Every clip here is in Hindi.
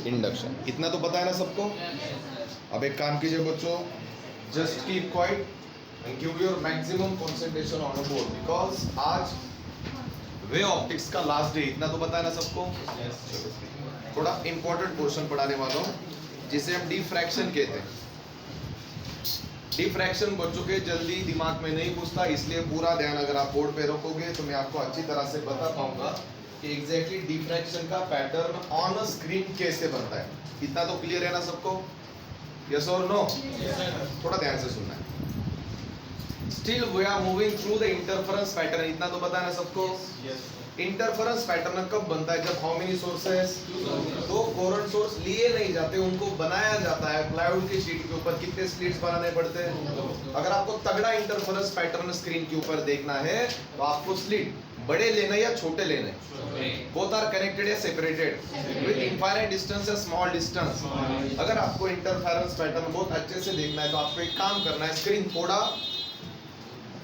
इंडक्शन। इतना तो पता है ना सबको। अब एक काम कीजिए बच्चों, just keep quiet and give your maximum concentration on board, because आज वे ऑप्टिक्स का लास्ट डे। इतना तो पता है ना सबको। थोड़ा इंपॉर्टेंट पोर्शन पढ़ाने वाला हूँ जिसे हम डिफ्रैक्शन कहते हैं। डिफ्रैक्शन बच्चों के जल्दी दिमाग में नहीं घुसता, इसलिए पूरा ध्यान अगर आप बोर्ड पे रखोगे तो मैं आपको अच्छी तरह से बता पाऊंगा कि एग्जैक्टली डिफ्रैक्शन का पैटर्न ऑन अ स्क्रीन कैसे बनता है। इतना तो क्लियर है ना सबको? यस और नो? थोड़ा ध्यान से सुनना है। Still we are moving through the interference pattern. इतना तो पता है ना सबको। इंटरफेरेंस पैटर्न कब बनता है? जब हाउ मेनी सोर्सेस, दो कोरेंट सोर्स लिए नहीं जाते, उनको बनाया जाता है प्लाईवुड की शीट के ऊपर। कितने स्लिट्स बनाने पड़ते हैं? अगर आपको तगड़ा इंटरफेरेंस पैटर्न स्क्रीन के ऊपर देखना है तो आपको स्लिट बड़े लेने या छोटे लेने? बोथ आर कनेक्टेड या सेपरेटेड विद इनफाइनाइट डिस्टेंस या स्मॉल डिस्टेंस? अगर आपको इंटरफेरेंस पैटर्न बहुत अच्छे से देखना है तो आपको एक काम करना है, स्क्रीन थोड़ा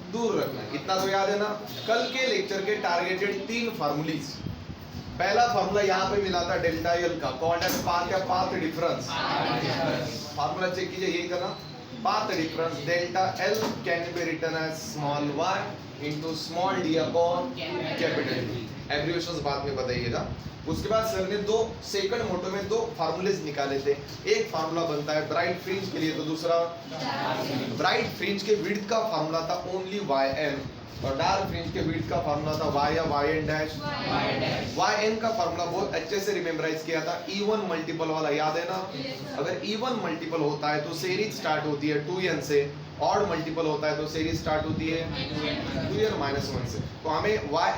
दूर रखना है। इतना तो याद है ना? कल के लेक्चर के टारगेटेड 3 फार्मूलीज। पहला फार्मूला यहाँ पे मिला था डेल्टा एल का, कॉल्ड एज पाथ या पाथ डिफरेंस। फार्मूला चेक कीजिए, यही था ना, path difference delta L can be written as small y into small d upon capital D। Abbreviations बाद में बताइएगा। उसके बाद सर ने दो सेकंड मोटो में 2 फार्मूलेज निकाले थे। एक फार्मूला बनता है ब्राइट फ्रिंज के लिए, तो दूसरा ब्राइट फ्रिंज के विड्थ का फार्मूला था ओनली yn, और डार्क फ्रिंज के विड्थ का फार्मूला था y या yn डैश। yn का फार्मूला बहुत अच्छे से रिमेम्बराइज किया था, E1 मल्टीपल वाला, याद है ना? अगर E1 मल्टीपल होता है तो सीरीज स्टार्ट होती है 2n से, ऑड मल्टीपल होता है तो सीरीज स्टार्ट होती है 2n माइनस 1 से। तो हमें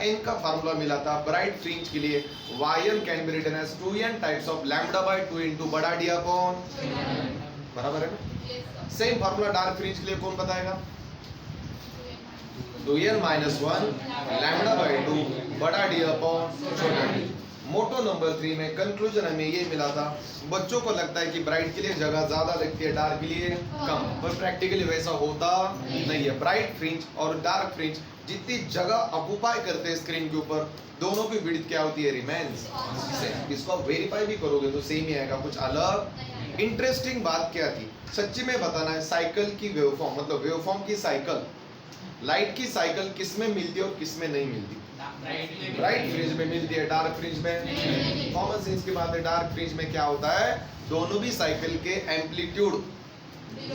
yn का फार्मूला मिला था ब्राइट फ्रिंज के लिए, yn can be written as 2n types of lambda by 2 into बड़ा d अपॉन, बराबर है ना? सेम फार्मूला डार्क फ्रिंज के लिए कौन बताएगा? 2n माइनस 1 लैम्डा बाय 2 बड़ा d अपॉन छोटा d। मोटो नंबर 3 में कंक्लूजन हमें ये मिला था, बच्चों को लगता है कि ब्राइट के लिए जगह ज्यादा लगती है, डार्क के लिए कम, पर प्रैक्टिकली वैसा होता नहीं है। ब्राइट फ्रिंज और डार्क फ्रिंज जितनी जगह ऑक्युपाई करते हैं स्क्रीन के ऊपर, दोनों की विड्थ क्या होती है? Remains same. इसको आप वेरीफाई भी करोगे तो सेम ही आएगा, कुछ अलग। इंटरेस्टिंग बात क्या थी, सच्ची में बताना है, साइकिल की वेवफॉर्म, मतलब वेवफॉर्म की साइकिल, लाइट की साइकिल किस में मिलती है और किस में नहीं मिलती? ब्राइट फ्रिंज में मिलती है, डार्क फ्रिंज में। कॉमन सेंस की बात है, डार्क फ्रिंज में क्या होता है, दोनों भी साइकिल के एम्पलीट्यूड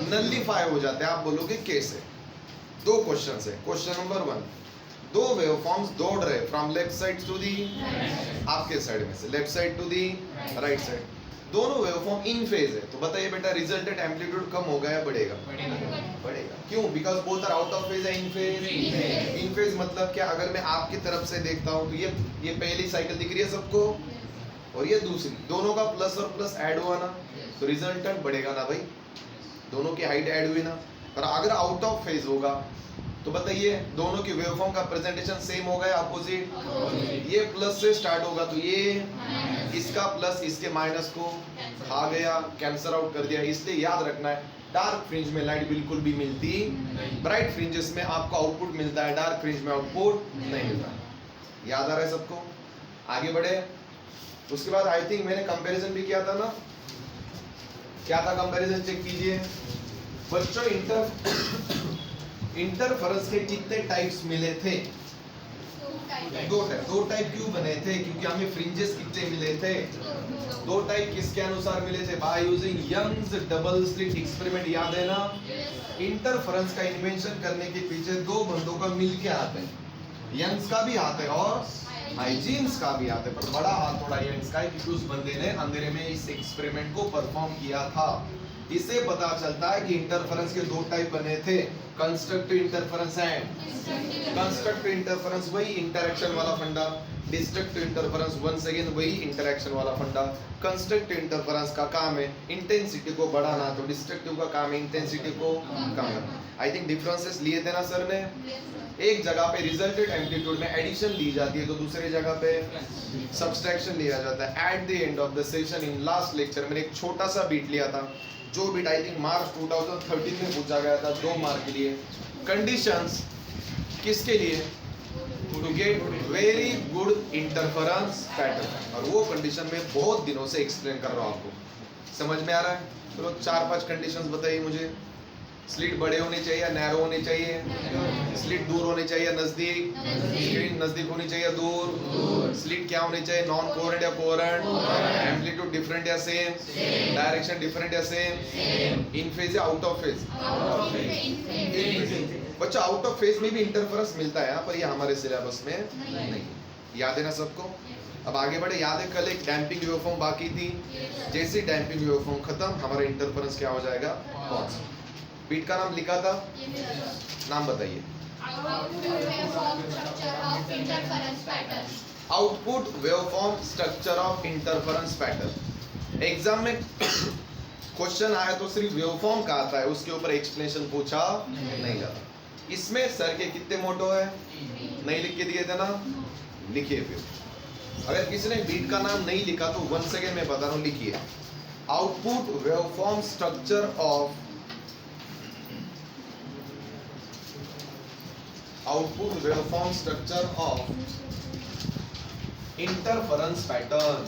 नलिफाई हो जाते हैं। आप बोलोगे कैसे? 2 क्वेश्चन है। क्वेश्चन नंबर 1, 2 वेवफॉर्म्स दौड़ रहे from left side to the, आपके साइड में से left side to the right side, दोनों वेवफॉर्म इन फेज है, तो बताइए बेटा रिजल्टेंट एम्पलीट्यूड कम होगा या बढ़ेगा? बढ़ेगा। क्यों? Because both are out of phase है, इन फेज। इन फेज मतलब क्या? अगर मैं आपकी तरफ से देखता हूँ तो ये पहली साइकिल दिख रही है सबको, और ये दूसरी, दोनों का प्लस और प्लस ऐड हुआ ना, तो रिजल्टेंट बढ़ेगा ना भाई, दोनों की हाइट ऐड हुई ना। और अगर आउट ऑफ फेज होगा तो बताइए दोनों की वेवफॉर्म का प्रेजेंटेशन सेम होगा या अपोजिट? ये प्लस से स्टार्ट होगा तो ये इसका प्लस इसके माइनस को खा गया, कैंसल आउट कर दिया। इसलिए याद रखना है, डार्क फ्रिंज में लाइट बिल्कुल भी मिलती, ब्राइट फ्रिंजेस में आपको आउटपुट मिलता है, डार्क फ्रिंज में आउटपुट नहीं मिलता। याद आ रहा है सबको? आगे बढ़े। उसके बाद आई थिंक मैंने कंपैरिजन भी किया था ना, क्या था कंपैरिजन? चेक कीजिए बच्चों, इंटरफेरेंस के कितने टाइप्स मिले थे? 2 टाइप क्यों बने थे? क्योंकि हमें फ्रिंजेस कितने मिले थे? 2 टाइप किसके अनुसार मिले थे? By using Young's double slit experiment, याद है ना? इंटरफेरेंस का इन्वेंशन करने के पीछे 2 बंदों का मिलके हाथ है, यंग्स का भी हाथ है और हाइजीन्स का भी हाथ है, पर बड़ा हाथ थोड़ा यंग्स का है क्योंकि उस बंदे ने अंधेरे में इस एक्सपेरिमेंट को परफॉर्म किया था। इससे पता चलता है कि इंटरफेरेंस के 2 टाइप बने थे, constructive interference and constructive interference, वही इंटरेक्शन वाला फंडा। डिस्ट्रक्टिव इंटरफेरेंस वंस अगेन वही इंटरेक्शन वाला फंडा। कंस्ट्रक्टिव इंटरफेरेंस का काम है इंटेंसिटी को बढ़ाना, तो डिस्ट्रक्टिव का काम है इंटेंसिटी को कम करना। आई थिंक डिफरेंसेस लिए थे ना सर ने? एक जगह पे रिजल्टेड एम्पलीट्यूड में एडिशन ली जाती है, तो दूसरी जगह पे सब्सट्रैक्शन लिया जाता है। At the end of the session in last lecture मैंने एक छोटा सा बीट लिया था, जो बीट आई थिंक मार्च 2013 में पूछा गया था 2 मार्क के लिए। कंडीशंस किसके लिए? To get very good interference pattern. और वो कंडीशन में बहुत दिनों से एक्सप्लेन कर रहा हूँ आपको, समझ में आ रहा है? चलो 4-5 कंडीशंस बताइए मुझे। स्लिट बड़े होने चाहिए या नैरो होने चाहिए? स्लिट दूर होने चाहिए या नजदीक? स्क्रीन नजदीक होनी चाहिए या दूर? स्लिट क्या होनी चाहिए, नॉन कोहेरेंट या कोहेरेंट? एम्पलीट्यूड डिफरेंट या सेम? डायरेक्शन डिफरेंट या सेम? इन फेज या आउट ऑफ फेज? बच्चा आउट ऑफ फेज में भी इंटरफेरेंस मिलता है यहाँ पर, ये हमारे सिलेबस में नहीं। याद है ना सबको? अब आगे बढ़े। याद है कल एक डैम्पिंग वेवफॉर्म बाकी थी, जैसे डैम्पिंग वेवफॉर्म खत्म हमारा इंटरफेरेंस क्या हो जाएगा? पॉज। बीट का नाम लिखा था, नाम बताइए। Output waveform structure of interference pattern. Exam में क्वेश्चन आया तो सिर्फ वेवफॉर्म का आता है, उसके ऊपर एक्सप्लेनेशन पूछा नहीं जाता। इसमें सर के कितने मोटो है? नहीं लिख के दिए थे ना, लिखिए फिर। अगर किसी ने बीट का नाम नहीं लिखा तो 1 सेकेंड में बता रहा हूं, लिखिए। Output waveform structure of interference pattern.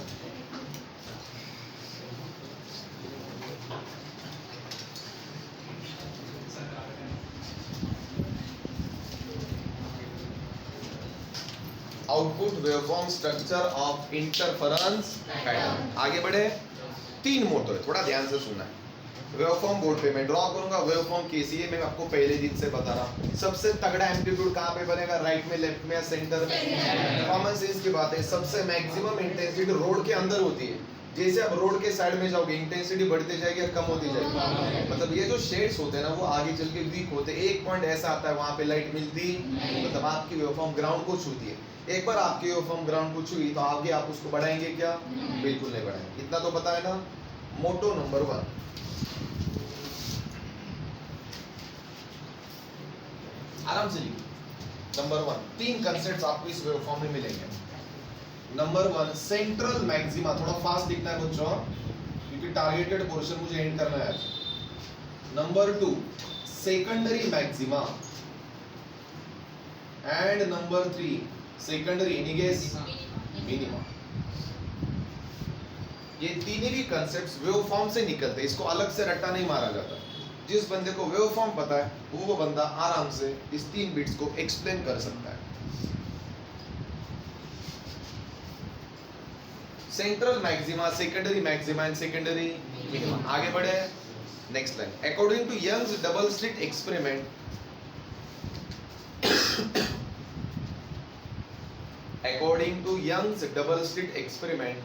Output waveform structure of interference pattern. आगे बढ़े। 3 मोटो है, थोड़ा ध्यान से सुनना है। वेवफॉर्म बोर्ड पे मैं ड्रॉ करूंगा, वेवफॉर्म कैसी है मैं आपको पहले दिन से बता रहा हूं। सबसे तगड़ा एम्पलीट्यूड कहां पे बनेगा? राइट में, लेफ्ट में या सेंटर में? कॉमन सेंस की बात है। सबसे मैक्सिमम इंटेंसिटी रोड के अंदर होती है। जैसे आप रोड के साइड में जाओगे इंटेंसिटी बढ़ती जाएगी या कम होती जाएगी? मतलब ये जो शेड्स होते हैं ना वो आगे चल के वीक होते हैं। एक पॉइंट ऐसा आता है वहां पे लाइट मिलती, मतलब आपकी वेवफॉर्म ग्राउंड को छूती है। एक बार आपकी वेवफॉर्म ग्राउंड को छुई तो आगे आप उसको बढ़ाएंगे क्या? बिल्कुल नहीं बढ़ाएंगे। इतना तो पता है ना। मोटो नंबर 1, आराम से लिखिए। नंबर 1, 3 कंसेप्ट्स आपको इस वेवफॉर्म में मिलेंगे। Number 1, central maxima. थोड़ा फास्ट लिखना है बच्चों, क्योंकि टारगेटेड पोर्शन मुझे एंड करना है। Number 2, secondary maxima. And number 3, secondary any guess? Minima. ये तीनों भी कंसेप्ट्स वेवफॉर्म से निकलते हैं, इसको अलग से रट्टा नहीं मारा जाता। जिस बंदे को वेवफॉर्म पता है वो बंदा आराम से इस 3 बिट्स को एक्सप्लेन कर सकता है। Central maxima, secondary maxima and secondary minima. आगे बढ़े। Next line. According to Young's double slit experiment, according to Young's double slit experiment,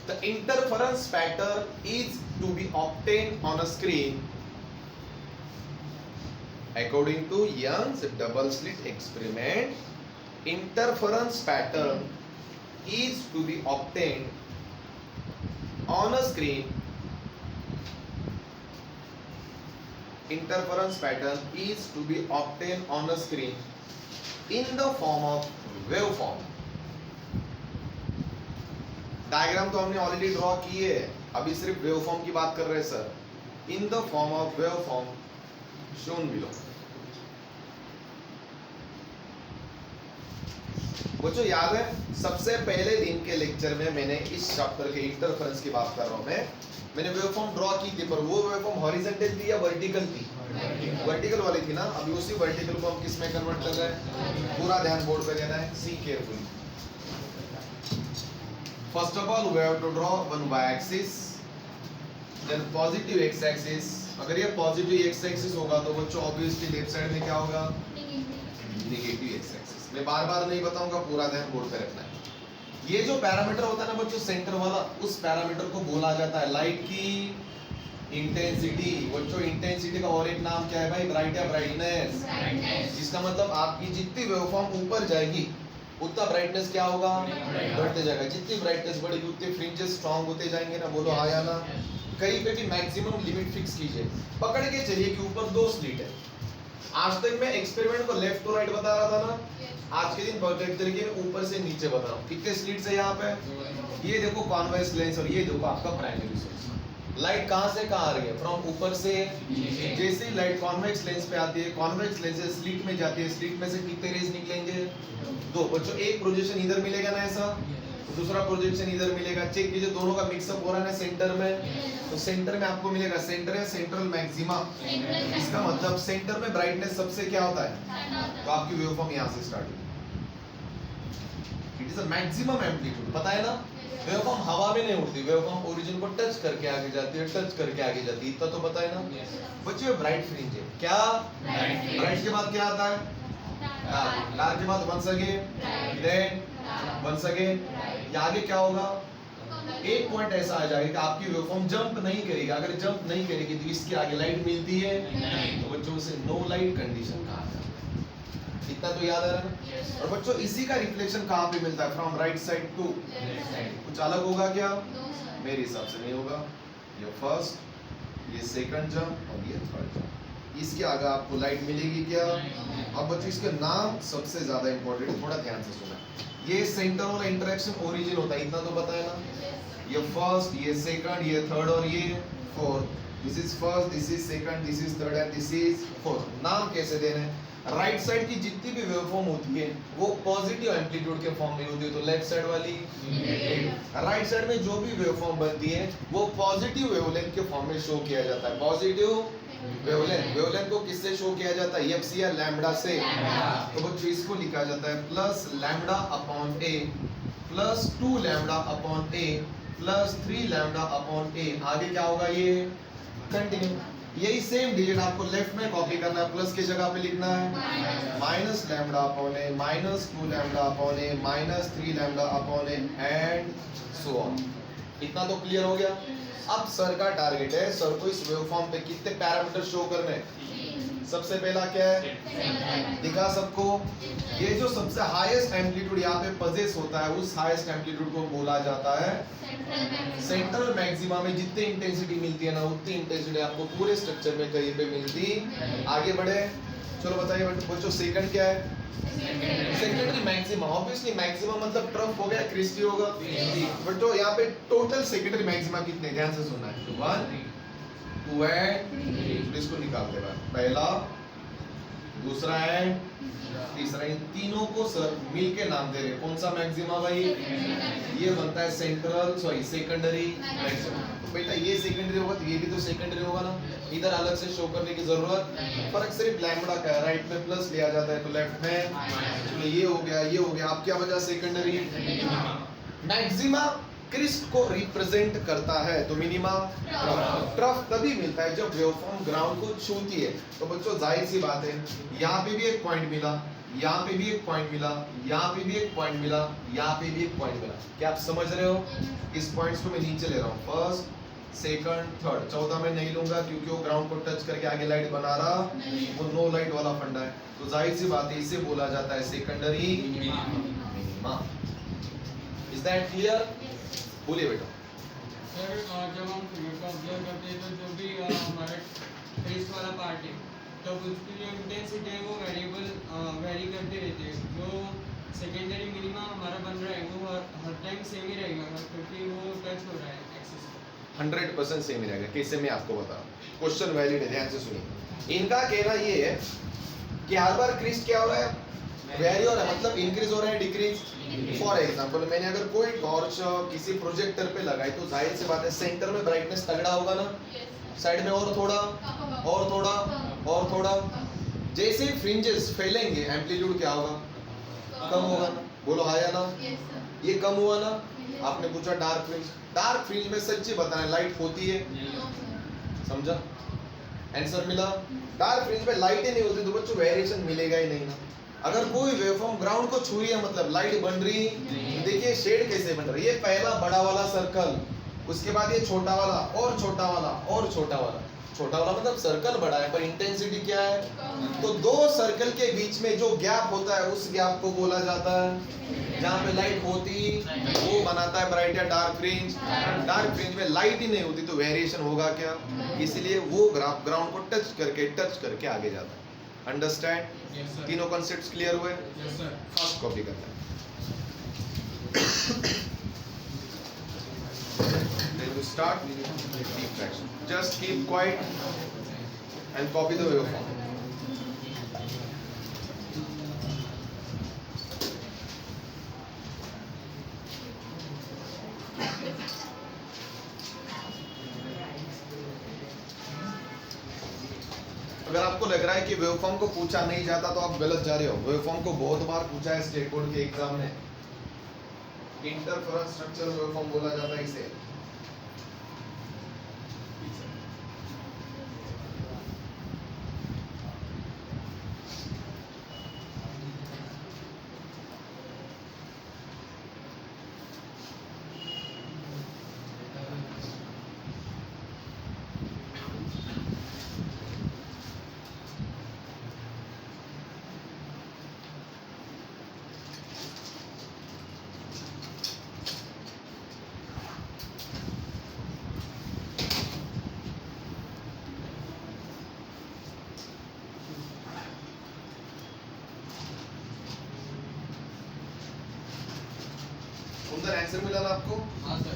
the interference pattern is to be obtained on a screen. According to Young's double slit experiment, interference pattern is to be obtained on a screen. Interference pattern is to be obtained on a screen in the form of waveform. Diagram तो हमने ऑलरेडी ड्रॉ की है, अभी सिर्फ वेवफॉर्म की बात कर रहे हैं sir. In the form of waveform shown below. बच्चों याद है सबसे पहले दिन के लेक्चर में मैंने इस चैप्टर के इंटरफेरेंस की बात कर रहा हूं मैंने वेवफॉर्म ड्रॉ की थी, पर वो वेवफॉर्म हॉरिजॉन्टल थी या वर्टिकल थी? वर्टिकल वाली थी ना। अभी उसी वर्टिकल को हम किस में कन्वर्ट कर रहे हैं? पूरा ध्यान बोर्ड पे देना है, see carefully. First of all we have to draw one y axis, then positive x axis. अगर ये पॉजिटिव एक्स एक्सिस होगा तो बच्चों ऑब्वियसली लेफ्ट साइड में क्या होगा? Negative x axis. मैं बार बार नहीं बताऊंगा, पूरा ध्यान बोर्ड पे रखना है। ये जो पैरामीटर होता है ना बच्चों सेंटर वाला, उस पैरामीटर को बोला जाता है लाइट की इंटेंसिटी। बच्चों इंटेंसिटी का और एक नाम क्या है भाई? ब्राइट या ब्राइटनेस। जिसका मतलब आपकी जितनी वेवफॉर्म ऊपर जाएगी उतना ब्राइटनेस क्या होगा? बढ़ते जाएगा। जितनी ब्राइटनेस बढ़ेगी उतने फ्रिंजेस स्ट्रांग होते जाएंगे ना। बोलो हाँ या ना? कहीं पे भी मैक्सिमम लिमिट फिक्स कीजिए, पकड़ के चलिए कि ऊपर 2 स्लिट है। आज तक मैं एक्सपेरिमेंट को लेफ्ट टू राइट बता रहा था ना, आज के दिन परफेक्ट तरीके में ऊपर से नीचे बता रहा हूँ। कितने स्लिट्स है यहाँ पे? ये देखो कॉन्वेक्स लेंस और ये देखो आपका प्राइमरी सोर्स। लाइट कहाँ से कहाँ आ रही है? फ्रॉम ऊपर से। जैसे ही लाइट कॉन्वेक्स लेंस पे आती है, कॉन्वेक्स लेंस से स्लिट में जाती है, स्लिट में से कितने रेज निकलेंगे? 2। बच्चों एक प्रोजेक्शन इधर मिलेगा ना ऐसा, दूसरा प्रोजेक्शन इधर मिलेगा। चेक कीजिए दोनों का मिक्सअप हो रहा है ना सेंटर में, तो सेंटर में आपको मिलेगा, सेंटर है सेंट्रल मैक्सिमा, इसका मतलब सेंटर में ब्राइटनेस सबसे क्या होता है, तो आपकी वेवफॉर्म यहाँ से स्टार्ट होगी। It is a maximum amplitude, पता है ना? वेवफॉर्म हवा में नहीं उड़ती, वेवफॉर्म ओरिजिन को टच करके आगे जाती है, टच करके आगे जाती है, इतना तो पता है ना? बच्चों ब्राइट फ्रिंज है क्या? ब्राइट के बाद क्या आता है? डार्क के बाद once again, then once again, ये आगे क्या होगा? एक पॉइंट ऐसा आ जाएगा कि आपकी वेवफॉर्म जंप नहीं करेगी। अगर जंप नहीं करेगी तो इसके आगे लाइट मिलती है, तो बच्चों से नो लाइट कंडीशन कहा जाता है। इतना तो याद आ रहा है ना? और बच्चों इसी का रिफ्लेक्शन कहाँ पे मिलता है? फ्रॉम राइट साइड टू कुछ अलग होगा क्या? मेरे हिसाब से नहीं होगा। ये फर्स्ट, ये सेकंड जंप और ये थर्ड जंप, इसके आगे आपको लाइट मिलेगी क्या? अब बच्चों इसके नाम सबसे ज्यादा इंपॉर्टेंट, थोड़ा ध्यान से सुना। ये सेंटर वाला इंटरेक्शन ओरिजिन होता है, इतना तो पता है ना? ये फर्स्ट, ये सेकंड, ये थर्ड और ये fourth. This is first, this is second, this is third and this is fourth. नाम कैसे देने हैं? राइट साइड की जितनी भी वेवफॉर्म होती है वो पॉजिटिव एम्पलीट्यूड के फॉर्म में होती है, तो लेफ्ट साइड वाली राइट साइड में जो भी वेवफॉर्म बनती है वो पॉजिटिव वेवलेंथ के फॉर्म में शो किया जाता है। पॉजिटिव वेवलेंथ को किससे शो किया जाता है? एफसी या लैम्बडा से। तो बच्चों इसको लिखा जाता है प्लस लैम्बडा अपॉन ए प्लस 2 लैम्बडा अपॉन ए प्लस 3 लैम्बडा अपॉन ए। आगे क्या होगा? ये कंटिन्यू। यही सेम डिजिट आपको लेफ्ट में कॉपी करना है, प्लस की जगह पे लिखना है minus lambda upon A minus 2 lambda upon A minus 3 lambda upon A and so on. इतना तो क्लियर हो गया। अब सर का टारगेट है, सर को इस वेवफॉर्म पे कितने पैरामीटर शो करने हैं? सबसे पहला क्या है? दिखा सबको? ये जो सबसे हाईएस्ट एम्पलीट्यूड यहाँ पे पजेस होता है, उस हाईएस्ट एम्पलीट्यूड को बोला जाता है सेंट्रल मैक्सिमा। में जितनी इंटेंसिटी मिलती है ना, उतनी इंटेंसिटी आपको पूरे स्ट्रक्चर में कहीं पे मिलती। आगे बढ़े, चलो बताइए बच्चों सेकंड क्या है? Secondary maxima. ऑब्वियसली मैक्सिमा मतलब ट्रफ हो गया, क्रिस्टी होगा। बट तो यहाँ पे टोटल सेकेंडरी मैक्सिमा कितने? ध्यान से सुनना है, 1 2 एंड इसको निकालते हैं। पहला, दूसरा एंड तीसरा, इन तीनों को सर मिलके नाम दे रहे हैं। कौन सा मैक्सिमा भाई? ये बनता है सेकेंडरी मैक्सिमा। तो बेटा ये सेकेंडरी होगा तो ये भी तो सेकेंडरी होगा ना, इधर अलग से शो करने की जरूरत। फर्क सिर्फ लैम्बडा का है, राइट में प्लस लिया जाता है तो लेफ्ट में। तो ये हो गया, ये हो गया। अब क्या बचा? सेकेंडरी मैक्सिमा क्रिस्ट को रिप्रेजेंट करता है, तो मिनिमा ट्रफ तभी मिलता है जब वेवफॉर्म ग्राउंड को छूती है। तो बच्चों जाहिर सी बात है, यहाँ पे भी एक पॉइंट मिला, यहाँ पे भी एक पॉइंट मिला, यहाँ पे भी एक पॉइंट मिला, यहाँ पे भी एक पॉइंट मिला। क्या आप समझ रहे हो? इस पॉइंट्स को मैं नीचे ले रहा हूँ, फर्स्ट सेकंड थर्ड। चौथा मैं नहीं लूंगा क्योंकि वो ग्राउंड को टच करके आगे लाइट बना रहा, वो नो लाइट वाला फंडा है। तो जाहिर सी बात है इसे बोला जाता है secondary minima. Is that clear? बोलिए बेटा। सर जब हम फिगर को ऑब्जर्व करते हैं तो जो भी हमारा फेस वाला पार्ट है तो उसकी जो इंटेंसिटी है वो वेरी करते रहते हैं। जो सेकेंडरी मिनिमा हमारा बन रहा है वो हर टाइम सेम ही रहेगा क्योंकि वो टच हो रहा है एक्सिस को। 100% सेम ही रहेगा। कैसे? मैं आपको बता रहा हूँ, क्वेश्चन वैलिड है, ध्यान से सुनिए। इनका कहना ये है कि हर बार क्रिस्ट क्या हो रहा है? वेरी हो रहा है, मतलब इंक्रीज हो रहा है, डिक्रीज। फॉर एग्जांपल मैंने अगर कोई टॉर्च किसी प्रोजेक्टर पे लगाई तो जाहिर सी बात है सेंटर में ब्राइटनेस तगड़ा होगा ना, साइड में और थोड़ा और थोड़ा और थोड़ा। जैसे फ्रिंजेस फैलेंगे एम्पलीट्यूड क्या होगा? कम होगा ना। बोलो हाँ या ना? ये कम हुआ ना। आपने पूछा डार्क फ्रिंज में सच्ची बताना लाइट होती है, समझा? आंसर मिला। डार्क फ्रिंज में लाइट ही नहीं होती तो बच्चों वेरिएशन मिलेगा ही नहीं ना। अगर कोई वेवफॉर्म ग्राउंड को छू रही है मतलब लाइट बन रही, देखिए शेड कैसे बन रही है। ये पहला बड़ा वाला सर्कल, उसके बाद ये छोटा वाला और छोटा वाला और छोटा वाला। छोटा वाला मतलब सर्कल बड़ा है पर इंटेंसिटी क्या है? तो दो सर्कल के बीच में जो गैप होता है उस गैप को बोला जाता है, जहाँ पे लाइट होती वो बनाता है ब्राइट या डार्क फ्रिंज। डार्क फ्रिंज में लाइट ही नहीं होती तो वेरिएशन होगा क्या? इसलिए वो ग्राउंड को टच करके आगे जाता है। अंडरस्टैंड? तीनों कॉन्सेप्ट्स क्लियर हुए? Yes sir. फर्स्ट कॉपी करना है। start diffraction. Just keep quiet and copy the waveform. अगर आपको लग रहा है कि वेवफॉर्म को पूछा नहीं जाता तो आप गलत जा रहे हो। वेवफॉर्म को बहुत बार पूछा है स्टेट बोर्ड के एग्जाम में। इंटरफेरेंस स्ट्रक्चर वेवफॉर्म बोला जाता है इसे। उधर आंसर मिला ना आपको? हाँ सर।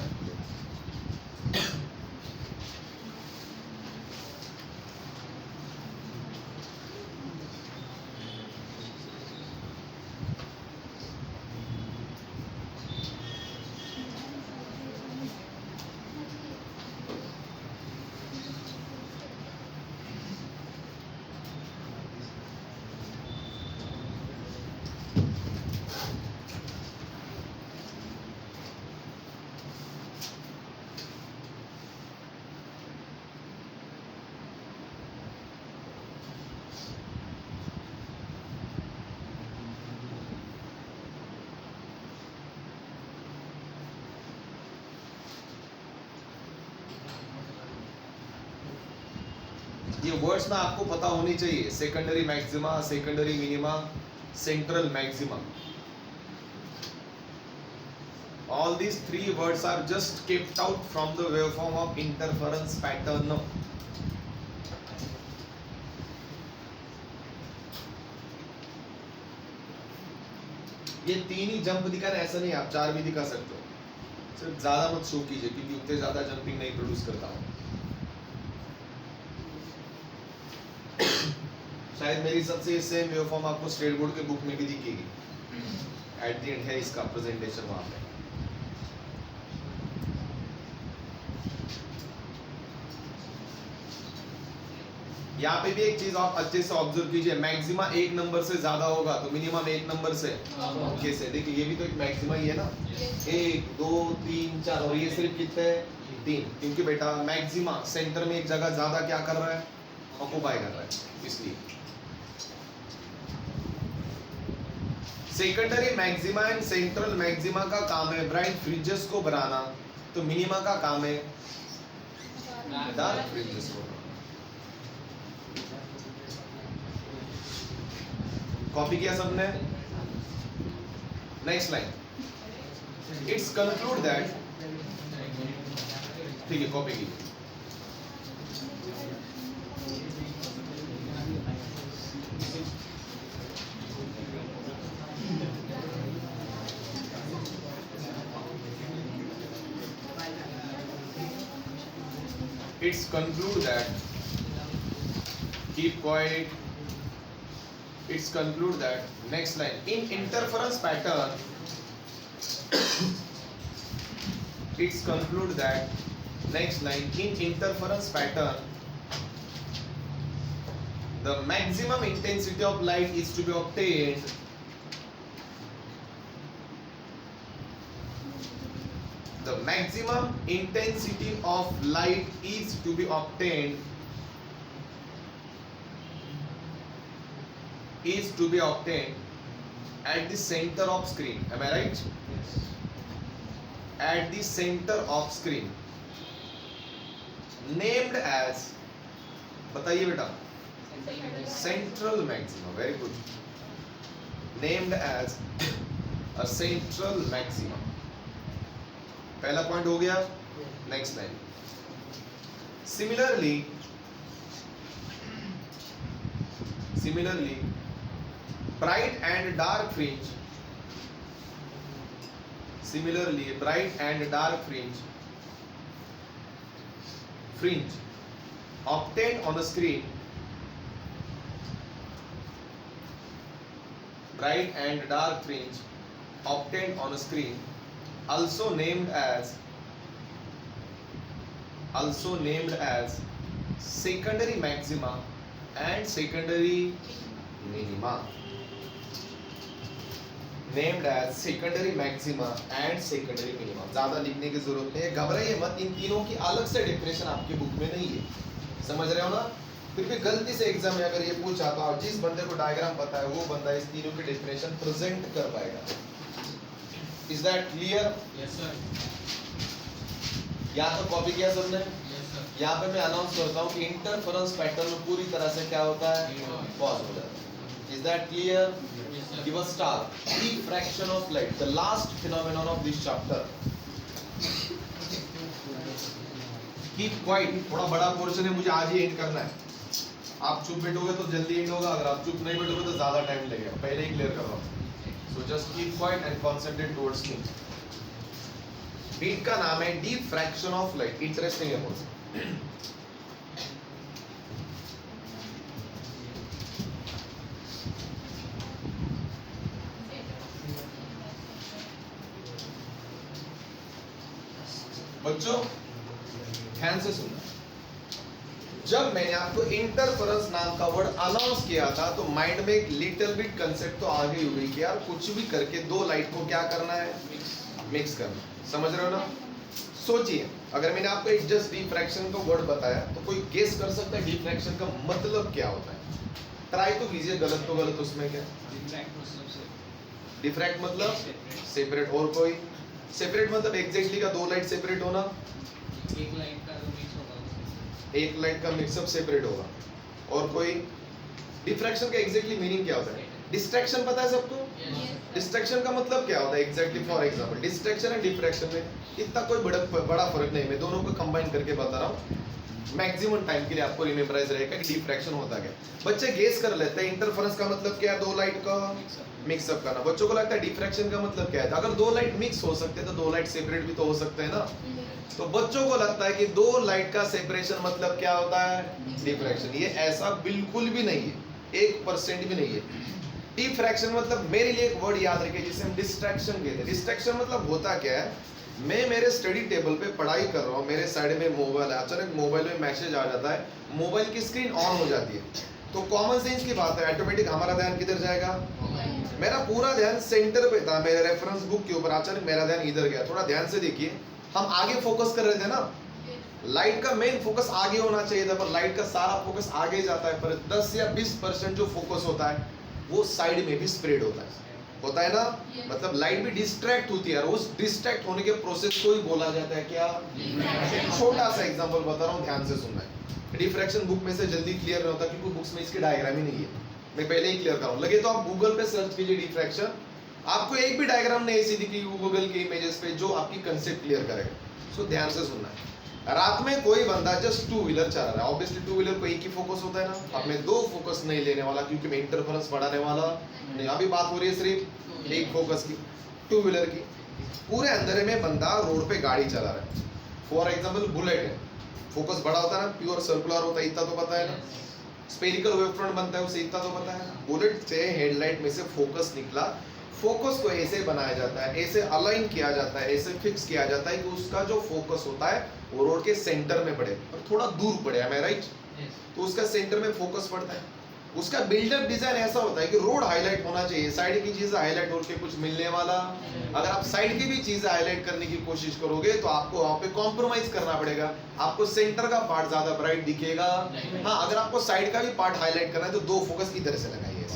ये वर्ड्स ना आपको पता होनी चाहिए। Secondary maxima, secondary minima, central maxima. All these three words are just kept out from the waveform of interference pattern. ये तीन ही जंप दिखाना, ऐसा नहीं आप चार भी दिखा सकते हो। सिर्फ ज्यादा मत शो कीजिए क्योंकि उतने ज्यादा जंपिंग नहीं प्रोड्यूस करता हूँ। शायद मेरी सबसे सेम वेवफॉर्म आपको स्टेट बोर्ड के बुक में भी दिखेगी। एट द एंड है इसका प्रेजेंटेशन वहां पे। यहाँ पे भी एक चीज आप अच्छे से ऑब्जर्व कीजिए, मैक्सिमा एक नंबर से ज्यादा होगा तो मिनिमम एक नंबर से कैसे। देखिए ये भी तो एक मैक्सिमा ही है ना। एक दो तीन चार, और ये सिर्फ कितने तीन, क्योंकि बेटा मैक्सिमा सेंटर में एक जगह ज्यादा क्या कर रहा है, ऑक्युपाई कर रहा है, इसलिए। Secondary maxima and central maxima का काम है ब्राइट फ्रिंजेस को बनाना, तो मिनिमा का काम है डार्क फ्रिंजेस को। कॉपी किया सबने? Next line, it's conclude that, ठीक है कॉपी की। It's conclude that, keep quiet. It's conclude that, next line, in interference pattern, it's conclude that, next line, in interference pattern, the maximum intensity of light is to be obtained the maximum intensity of light is to be obtained at the center of screen. Am I right? Yes. At the center of screen, named as, बताइए बेटा, central maxima. Very good. Named as a central maxima. पहला पॉइंट हो गया। Next line, similarly bright and dark fringe, fringe obtained on a screen, bright and dark fringe obtained on a screen, also named as secondary maxima and secondary minima. Named as secondary maxima and secondary minima. ज्यादा लिखने की जरूरत नहीं है, घबराइए मत, इन तीनों की अलग से डेफिनेशन आपकी बुक में नहीं है, समझ रहे हो ना? फिर भी गलती से एग्जाम में अगर ये पूछा तो जिस बंदे को डायग्राम पता है वो बंदा इस तीनों की डेफिनेशन प्रेजेंट कर पाएगा. Is that clear? Yes sir. यहाँ तो कॉपी किया सबने? Yes sir. यहाँ पे मैं अनाउंस करता हूँ कि इंटरफेरेंस पैटर्न में पूरी तरह से क्या होता है? पॉज हो जाता है. Is that clear? Give a star. Diffraction of light, the last phenomenon of this chapter. Keep quiet. थोड़ा बड़ा पोर्शन है, मुझे आज ही एंड करना है. आप चुप बैठोगे तो जल्दी एंड होगा, अगर आप चुप नहीं बैठोगे तो ज्यादा टाइम लगेगा. पहले ही क्लियर कर रहा हूँ. So just keep quiet and concentrate towards me. Beat का नाम है diffraction of light. इंटरेस्टिंग है बहुत. बच्चों ध्यान से सुनना. जब मैंने आपको इंटरफेरेंस नाम का वर्ड अनाउंस किया था तो माइंड में एक लिटिल बिट कंसेप्ट तो आ गई हुई कि यार कुछ भी करके दो लाइट को क्या करना है? मिक्स करना. समझ रहे हो ना? सोचिए, अगर मैंने आपको एक जस्ट डिफ्रैक्शन का वर्ड बताया तो कोई गेस कर सकता है डिफ्रैक्शन का मतलब क्या होता है? ट्राई तो कीजिए, गलत तो गलत, उसमें क्या? डिफ्रैक्ट मतलब सेपरेट. और कोई? सेपरेट मतलब एग्जैक्टली का दो लाइट सेपरेट होना. एक लाइट का मिक्स होगा, एक लाइट का मिक्सअप सेपरेट होगा. और कोई? डिफ्रैक्शन का एग्जैक्टली मीनिंग क्या होता है? डिस्ट्रैक्शन पता है सबको? डिस्ट्रैक्शन का मतलब क्या होता है exactly? For example distraction and diffraction में इतना कोई बड़ा फर्क नहीं. मैं दोनों को कंबाइन करके बता रहा हूँ, मैक्सिमम टाइम के लिए आपको रिमेम्बराइज रहेगा कि डिफ्रैक्शन होता क्या. बच्चे गेस कर लेते हैं इंटरफेरेंस का मतलब क्या है? दो लाइट का मिक्सअप करना. बच्चों को लगता है डिफ्रैक्शन का मतलब क्या है? अगर दो लाइट मिक्स हो सकते हैं तो दो लाइट सेपरेट भी तो हो सकते हैं ना. तो बच्चों को लगता है कि दो लाइट का सेपरेशन मतलब क्या होता है? डिफ्रैक्शन. ये ऐसा बिल्कुल भी नहीं है, 1% भी नहीं है. डिफ्रैक्शन मतलब, मेरे लिए एक वर्ड याद रखिए जिसे हम डिस्ट्रैक्शन कहते हैं. डिस्ट्रैक्शन मतलब होता क्या है? मैं मेरे स्टडी टेबल पे पढ़ाई कर रहा हूँ, मेरे साइड में मोबाइल है, अचानक मोबाइल में मैसेज आ जाता है, मोबाइल की स्क्रीन ऑन हो जाती है. तो कॉमन सेंस की बात है, ऑटोमेटिक हमारा ध्यान किधर जाएगा? मेरा पूरा ध्यान सेंटर पे था, मेरे रेफरेंस बुक के ऊपर, अचानक मेरा ध्यान इधर गया. थोड़ा ध्यान से देखिए, हम आगे फोकस कर रहे थे ना. लाइट का मेन फोकस आगे होना चाहिए था, पर लाइट का सारा फोकस आगे जाता है, पर 10 या 20% जो फोकस होता है वो साइड में भी स्प्रेड होता है ना. मतलब लाइट भी डिस्ट्रैक्ट होती है, और उस डिस्ट्रैक्ट होने के प्रोसेस को ही बोला जाता है क्या? छोटा सा एग्जांपल बता रहा हूँ, ध्यान से सुनना है. डिफ्रैक्शन बुक में से जल्दी क्लियर नहीं होता क्योंकि बुक्स में इसके डायग्राम ही नहीं है. मैं पहले ही क्लियर कराऊं. लगे तो आप गूगल पे सर्च कीजिए डिफ्रैक्शन, आपको एक भी डायग्राम नहीं ऐसी दिखी गूगल के इमेजेस पे जो आपकी कंसेप्ट क्लियर करेगा. सो ध्यान से सुनना है. रात में कोई बंदा जस्ट टू व्हीलर चला रहा है, ऑब्वियसली टू व्हीलर को एक ही फोकस होता है ना. अब मैं दो फोकस नहीं लेने वाला क्योंकि मैं इंटरफेरेंस बढ़ाने वाला नहीं. अभी बात हो रही है सिर्फ एक फोकस की, टू व्हीलर की. पूरे अंधेरे में बंदा रोड पे गाड़ी चला रहा है, फॉर एग्जाम्पल बुलेट है. फोकस बड़ा होता है ना, प्योर सर्कुलर होता है, इतना तो पता है ना. स्फेरिकल वेव फ्रंट बनता है, उसे इतना तो पता है. बुलेट से हेडलाइट में से फोकस निकला, फोकस को ऐसे बनाया जाता है, ऐसे अलाइन किया जाता है, ऐसे फिक्स किया जाता है कि उसका जो फोकस होता है वो रोड के सेंटर में पड़े और थोड़ा दूर पड़े. है मैं राइट? तो उसका सेंटर में फोकस पड़ता है. उसका बिल्डअप डिजाइन ऐसा होता है कि रोड हाईलाइट होना चाहिए, साइड की चीजें हाईलाइट होकर कुछ मिलने वाला. अगर आप साइड की भी चीजें हाईलाइट करने की कोशिश करोगे तो आपको वहां पे कॉम्प्रोमाइज करना पड़ेगा. आपको सेंटर का पार्ट ज्यादा ब्राइट दिखेगा. हाँ, अगर आपको साइड का भी पार्ट हाईलाइट करना है तो दो फोकस इधर से लगाइए.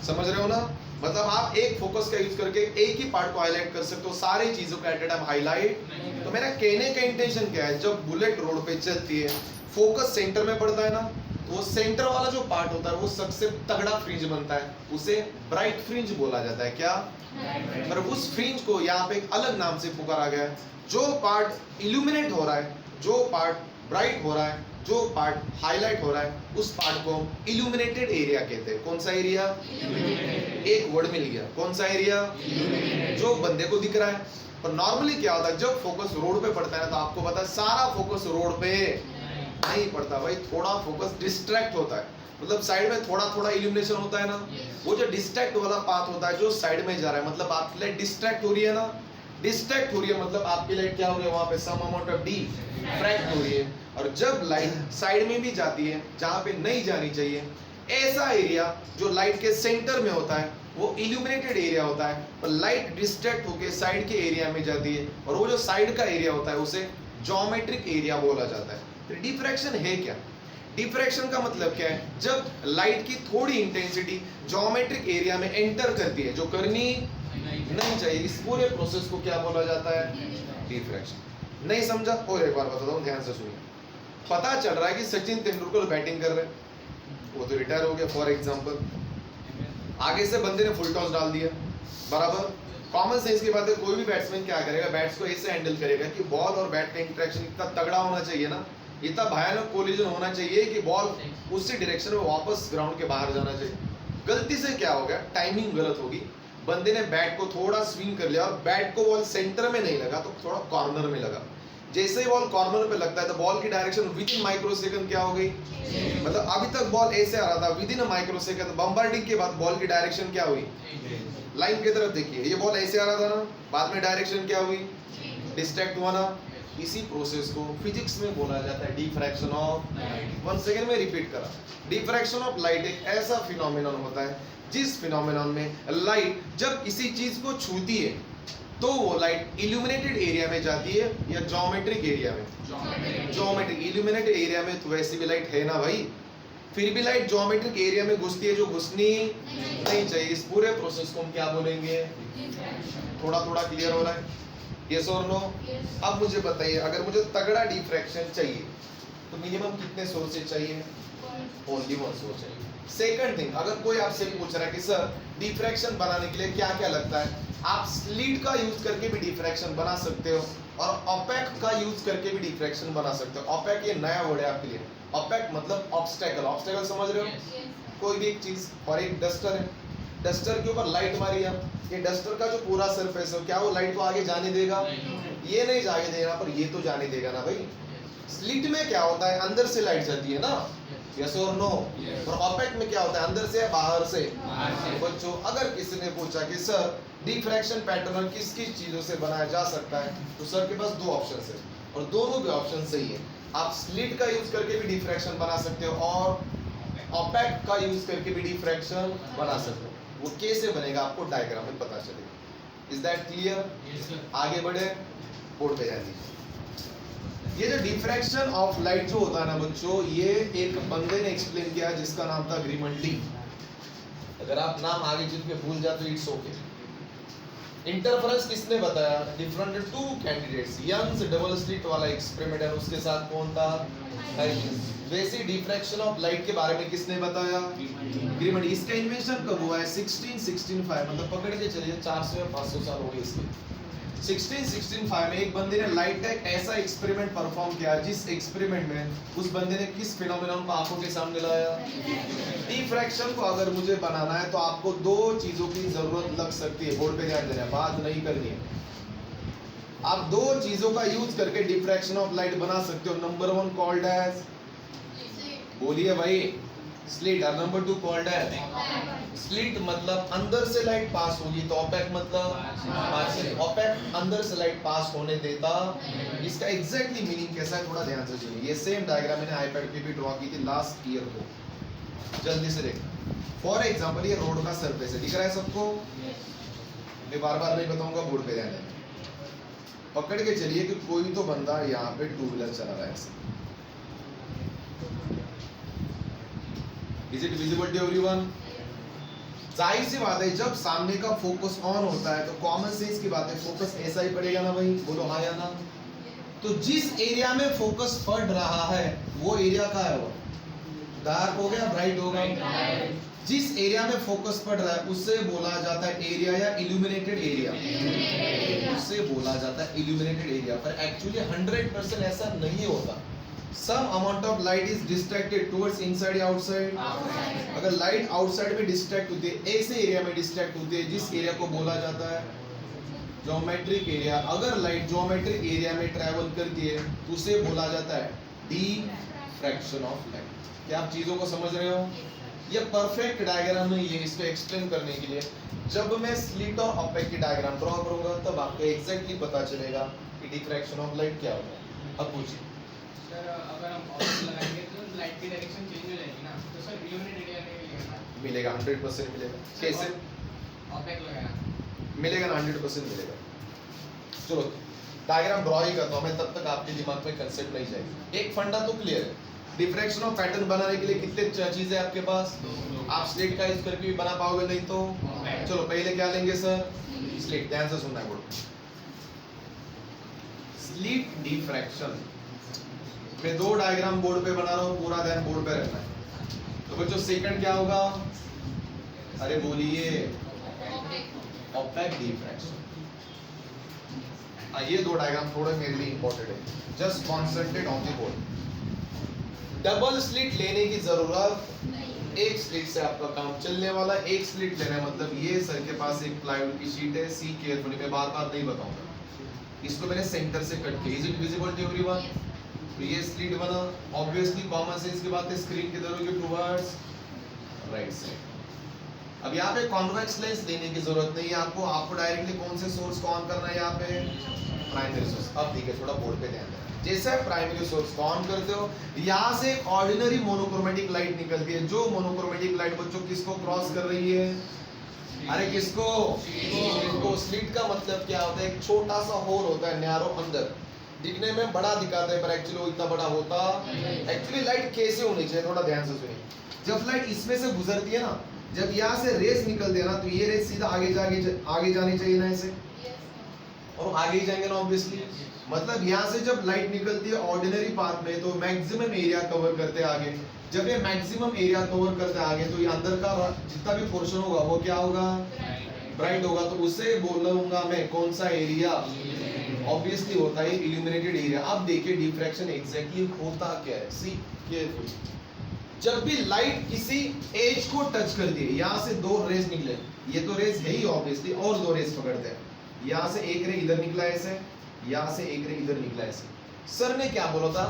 समझ रहे हो ना? मतलब आप एक फोकस का यूज करके एक ही पार्ट को हाईलाइट कर सकते हो, सारी चीजों को एट ए टाइम हाईलाइट. तो मेरा कहने का इंटेंशन क्या है, जब बुलेट रोड पे चलती है फोकस सेंटर में पड़ता है ना, तो वो सेंटर वाला जो पार्ट होता है वो सबसे तगड़ा फ्रिंज बनता है, उसे ब्राइट फ्रिंज बोला जाता है. क्या? पर उस फ्रिंज को यहाँ पे एक अलग नाम से पुकारा गया है. जो पार्ट इल्यूमिनेट हो रहा है, जो पार्ट ब्राइट हो रहा है, जो पार्ट हाईलाइट हो रहा है, उस पार्ट को हम इल्यूमिनेटेड एरिया कहते हैं. कौन सा एरिया? एक वर्ड मिल गया. कौन सा एरिया? जो बंदे को दिख रहा है. पर नॉर्मली क्या होता है, जब फोकस रोड पे पड़ता है ना, तो आपको पता है सारा फोकस रोड पे नहीं पड़ता भाई, थोड़ा फोकस डिस्ट्रैक्ट होता है, मतलब साइड में थोड़ा थोड़ा इल्यूमिनेशन होता है ना, वो जो डिस्ट्रैक्ट वाला पाथ होता है जो साइड में जा रहा है, मतलब आपकी लाइट डिस्ट्रैक्ट हो रही है ना, डिस्ट्रैक्ट हो रही है मतलब आपकी लाइट क्या हो रही है, वहां पे सम अमाउंट ऑफ डिफ्रैक्ट हो रही है। और जब लाइट साइड में भी जाती है जहां पे नहीं जानी चाहिए, ऐसा एरिया जो लाइट के सेंटर में होता है वो इल्यूमिनेटेड एरिया होता है, और लाइट डिस्ट्रैक्ट होके साइड के एरिया में जाती है, और वो जो साइड का एरिया होता है उसे ज्योमेट्रिक एरिया बोला जाता है। तो डिफ्रैक्शन है क्या? डिफ्रैक्शन का मतलब क्या है? जब लाइट की थोड़ी इंटेंसिटी ज्योमेट्रिक एरिया में एंटर करती है जो करनी नहीं चाहिए, इस पूरे प्रोसेस को क्या बोला जाता है? डिफ्रैक्शन। नहीं समझा? और एक बार बताता हूँ, ध्यान से सुनिए। पता चल रहा है कि सचिन तेंदुलकर बैटिंग कर रहे हैं, वो तो रिटायर हो गया फॉर एग्जांपल, आगे से बंदे ने फुल टॉस डाल दिया, बराबर। कॉमन सेंस की बात है, कोई भी बैट्समैन क्या करेगा, बैट्स को ऐसे हैंडल करेगा कि बॉल और बैट का इंटरेक्शन इतना तगड़ा होना चाहिए ना, इतना भयानक कोलिजन होना चाहिए कि बॉल उसी डायरेक्शन में वापस ग्राउंड के बाहर जाना चाहिए। गलती से क्या हो गया, टाइमिंग गलत होगी, बंदे ने बैट को थोड़ा स्विंग कर लिया और बैट को बॉल सेंटर में नहीं लगा तो थोड़ा कॉर्नर में लगा। जैसे ही बॉल कॉर्नर पे लगता है तो बॉल की direction with in micro second क्या हो गई, मतलब अभी तक बॉल ऐसे आ रहा था, with in micro second bombarding के बाद बॉल की डायरेक्शन क्या हुई, लाइन की तरफ देखिए, ये बॉल ऐसे आ रहा था ना, बाद में डायरेक्शन क्या हुई, डिस्ट्रैक्ट हुआ ना। इसी प्रोसेस को फिजिक्स में बोला जाता है डिफ्रैक्शन ऑफ लाइट। 1 सेकंड में रिपीट करा, डिफ्रैक्शन ऑफ लाइट एक ऐसा फिनोमेनन होता है जिस फिनोमेनन में लाइट जब किसी चीज को छूती है तो वो लाइट इल्यूमिनेटेड एरिया में जाती है या ज्योमेट्रिक एरिया में, ज्योमेट्रिक इल्यूमिनेटेड एरिया में तो वैसे भी लाइट है ना भाई, फिर भी लाइट ज्योमेट्रिक एरिया में घुसती है जो घुसनी नहीं चाहिए। इस पूरे प्रोसेस को हम क्या बोलेंगे? थोड़ा थोड़ा क्लियर हो रहा है? यस और नो? अब मुझे बताइए, अगर मुझे तगड़ा डिफ्रैक्शन चाहिए तो मिनिमम कितने सोर्सेज चाहिए? ओनली 1 सोर्स चाहिए। सेकंड थिंग, अगर कोई आपसे पूछ रहा है कि सर डिफ्रैक्शन बनाने के लिए क्या क्या लगता है, आप स्लिट का यूज करके भी डिफ्रैक्शन बना सकते हो और ओपेक का यूज करके भी डिफ्रैक्शन बना सकते हो। ओपेक ये नया वर्ड है आपके लिए, ओपेक मतलब ऑब्स्टेकल, ऑब्स्टेकल समझ रहे हो? कोई भी एक चीज, और एक डस्टर है, डस्टर के ऊपर लाइट मारी आप, ये डस्टर का जो पूरा सरफेस है क्या वो लाइट को आगे जाने देगा? ये नहीं जाने देगा, पर ये तो जाने देगा ना भाई। स्लिट में क्या होता है, अंदर से लाइट जाती है ना, यस और नो? और ओपेक में क्या होता है, अंदर से बाहर से? बच्चों अगर किसी ने पूछा कि सर डिफ्रैक्शन पैटर्न किस किस चीजों से बनाया जा सकता है, तो सर के पास 2 ऑप्शन है और दोनों भी ऑप्शन सही है। आप स्लिट का यूज करके भी डिफ्रैक्शन बना सकते हो और ओपेक का यूज करके भी डिफ्रैक्शन बना सकते हो। वो कैसे बनेगा आपको डायग्राम में पता चलेगा। Is that clear? आगे बढ़े, बोर्ड पे ध्यान दीजिए। ये जो डिफ्रैक्शन ऑफ लाइट जो होता है ना बच्चों, ये एक बंदे ने एक्सप्लेन किया जिसका नाम था ग्रिमल्डी। अगर आप नाम आगे चल के भूल जाते तो इट्स ओके। इंटरफेरेंस किसने बताया? Different 2 candidates, Young's double slit वाला एक्सपेरिमेंट है, उसके साथ कौन था? वैसे डिफ्रैक्शन ऑफ लाइट के बारे में किसने बताया? ग्रिमल्डी। इसका इन्वेंशन कब हुआ है? 1665, मतलब पकड़ के चलिए 400 या 500 साल हो गए इसके। 1665 में एक बंदे ने लाइट का एक ऐसा एक्सपेरिमेंट परफॉर्म किया जिस एक्सपेरिमेंट में उस बंदे ने किस फिनोमेनन को आंखों के सामने लाया? डिफ्रैक्शन को अगर मुझे बनाना है तो आपको 2 चीजों की जरूरत लग सकती है, बोर्ड पे ध्यान देना है, बात नहीं करनी है। आप 2 चीजों का यूज करके डिफ्रैक्शन ऑफ लाइट बना सकते हो। नंबर 1 कॉल्ड एज, बोलिए भाई, स्लिट, और नंबर 2 कॉल्ड एज स्लिट, मतलब अंदर से लाइट पास होगी, तो ओपेक मतलब ओपेक अंदर से लाइट पास होने देता। इसका एग्जैक्टली मीनिंग कैसा है थोड़ा ध्यान से सुनिए। ये सेम डायग्राम मैंने आईपैड पे भी ड्रॉ की थी लास्ट ईयर को, जल्दी से देखना। फॉर एग्जांपल ये रोड का सरफेस है, दिख रहा है सबको? मैं बार बार नहीं बताऊंगा, बोर्ड पे ध्यान देना। पकड़ के चलिए कि कोई तो बंदा यहाँ पे 2 व्हीलर चला रहा है ऐसे। Is it visible to everyone? जाहिर सी बात है जब सामने का फोकस ऑन होता है तो कॉमन सेंस की बात है, फोकस ऐसा ही पड़ेगा ना भाई, बोलो हाँ या ना? तो जिस एरिया में फोकस पड़ रहा है वो एरिया का है, वो डार्क हो गया ब्राइट होगा? जिस एरिया में फोकस पड़ रहा है उससे बोला जाता है एरिया या इल्यूमिनेटेड एरिया, उससे बोला जाता है इल्यूमिनेटेड एरिया। पर एक्चुअली 100% ऐसा नहीं होता। Some amount of light is distracted towards inside या outside? अगर लाइट आउटसाइड में डिस्ट्रैक्ट होती है, ऐसे एरिया में डिस्ट्रैक्ट होती है जिस एरिया को बोला जाता है ज्योमेट्रिक एरिया। अगर लाइट ज्योमेट्रिक एरिया में ट्रैवल करती है तो उसे बोला जाता है डिफ्रैक्शन ऑफ लाइट। क्या आप चीजों को समझ रहे हो? ये परफेक्ट डायग्राम नहीं है इसको एक्सप्लेन करने के लिए। जब मैं स्लिट और ऑपेक की डायग्राम ड्रॉ करूंगा तब आपको एग्जैक्टली पता चलेगा कि डिफ्रैक्शन ऑफ लाइट क्या होता है। अब पूछिए सर, अगर हम ऑप्शन लगाएंगे तो लाइट की डायरेक्शन चेंज हो जाएगी ना, तो सर इल्यूमिनेट एरिया में मिलेगा मिलेगा, 100% मिलेगा। कैसे ऑपेक लगाना? मिलेगा ना, 100% मिलेगा। चलो डायग्राम ड्रॉ ही करता हूं मैं, तब तक आपके दिमाग में कंसेप्ट नहीं जाएगी। एक फंडा तो क्लियर है, डिफ्रैक्शन ऑफ पैटर्न बनाने के लिए कितने चीजें आपके पास, आप स्लिट का यूज करके भी बना पाओगे नहीं तो चलो पहले क्या लेंगे सर, स्लिट। ध्यान से सुनना है बोर्ड। स्लिट डिफ्रैक्शन मैं दो डायग्राम बोर्ड पे बना रहा हूं, पूरा ध्यान बोर्ड पे रहना है। तो बच्चों सेकंड क्या होगा, अरे बोलिए, ऑपेक डिफ्रैक्शन। ये दो डायग्राम थोड़े मेरे लिए इंपॉर्टेंट है, just concentrate on the board. Double slit लेने की जरूरत, एक स्लिट से आपका काम चलने वाला। एक स्लिट लेना है मतलब ये सर के पास एक प्लाईवुड की शीट है, सी केयरफुली, मैं बार बार नहीं बताऊंगा। इसको मैंने सेंटर से कट किया, is it visible to everyone? तो ये स्लिट बना, ऑब्वियसली कॉमन सेंस की बात है, स्क्रीन की तरफ टुवर्ड्स राइट साइड। अब यहाँ पे कॉन्वेक्स लेंस लेने की जरूरत नहीं है आपको, आपको डायरेक्टली कौन से सोर्स को ऑन करना है, यहाँ पे प्राइमरी सोर्स। अब ठीक है, थोड़ा बोर्ड पे ध्यान देना। जैसे आप प्राइमरी सोर्स को ऑन करते हो, यहाँ से एक ऑर्डिनरी मोनोक्रोमेटिक लाइट निकलती है। जो मोनोक्रोमेटिक लाइट बच्चों किसको क्रॉस कर रही है, अरे किसको, इसको। स्लिट का मतलब क्या होता है, एक छोटा सा होल होता है नैरो अंदर, दिखने में बड़ा दिखाता है पर एक्चुअली वो इतना बड़ा होता। एक्चुअली लाइट कैसे होनी चाहिए, थोड़ा ध्यान से सुनिए। जब लाइट इसमें से गुजरती है ना, जब यहाँ से रेस निकलती है ना, तो ये रेस सीधा आगे जानी चाहिए ना ऐसे, और आगे ही जाएंगे ना ऑब्वियसली। मतलब यहाँ से जब लाइट निकलती है ऑर्डिनरी पाथ में, तो मैक्सिमम एरिया कवर करते आगे। जब ये मैक्सिमम एरिया कवर करते आगे, तो ये अंदर का जितना भी पोर्शन होगा वो क्या होगा, ब्राइट होगा। तो उसे बोलूंगा मैं कौन सा एरिया, ऑब्वियसली होता है इल्यूमिनेटेड एरिया। अब देखिए डिफ्रैक्शन एग्जैक्टली होता क्या है, सी केयरफुली। जब भी लाइट किसी एज को टच करती है, यहाँ से दो रेस निकले, ये तो रेस है ही ऑब्वियसली, और दो रेस पकड़ते हैं। यहाँ से एक रे इधर निकला ऐसे, यहाँ से एक रे इधर निकला ऐसे। सर ने क्या बोला था,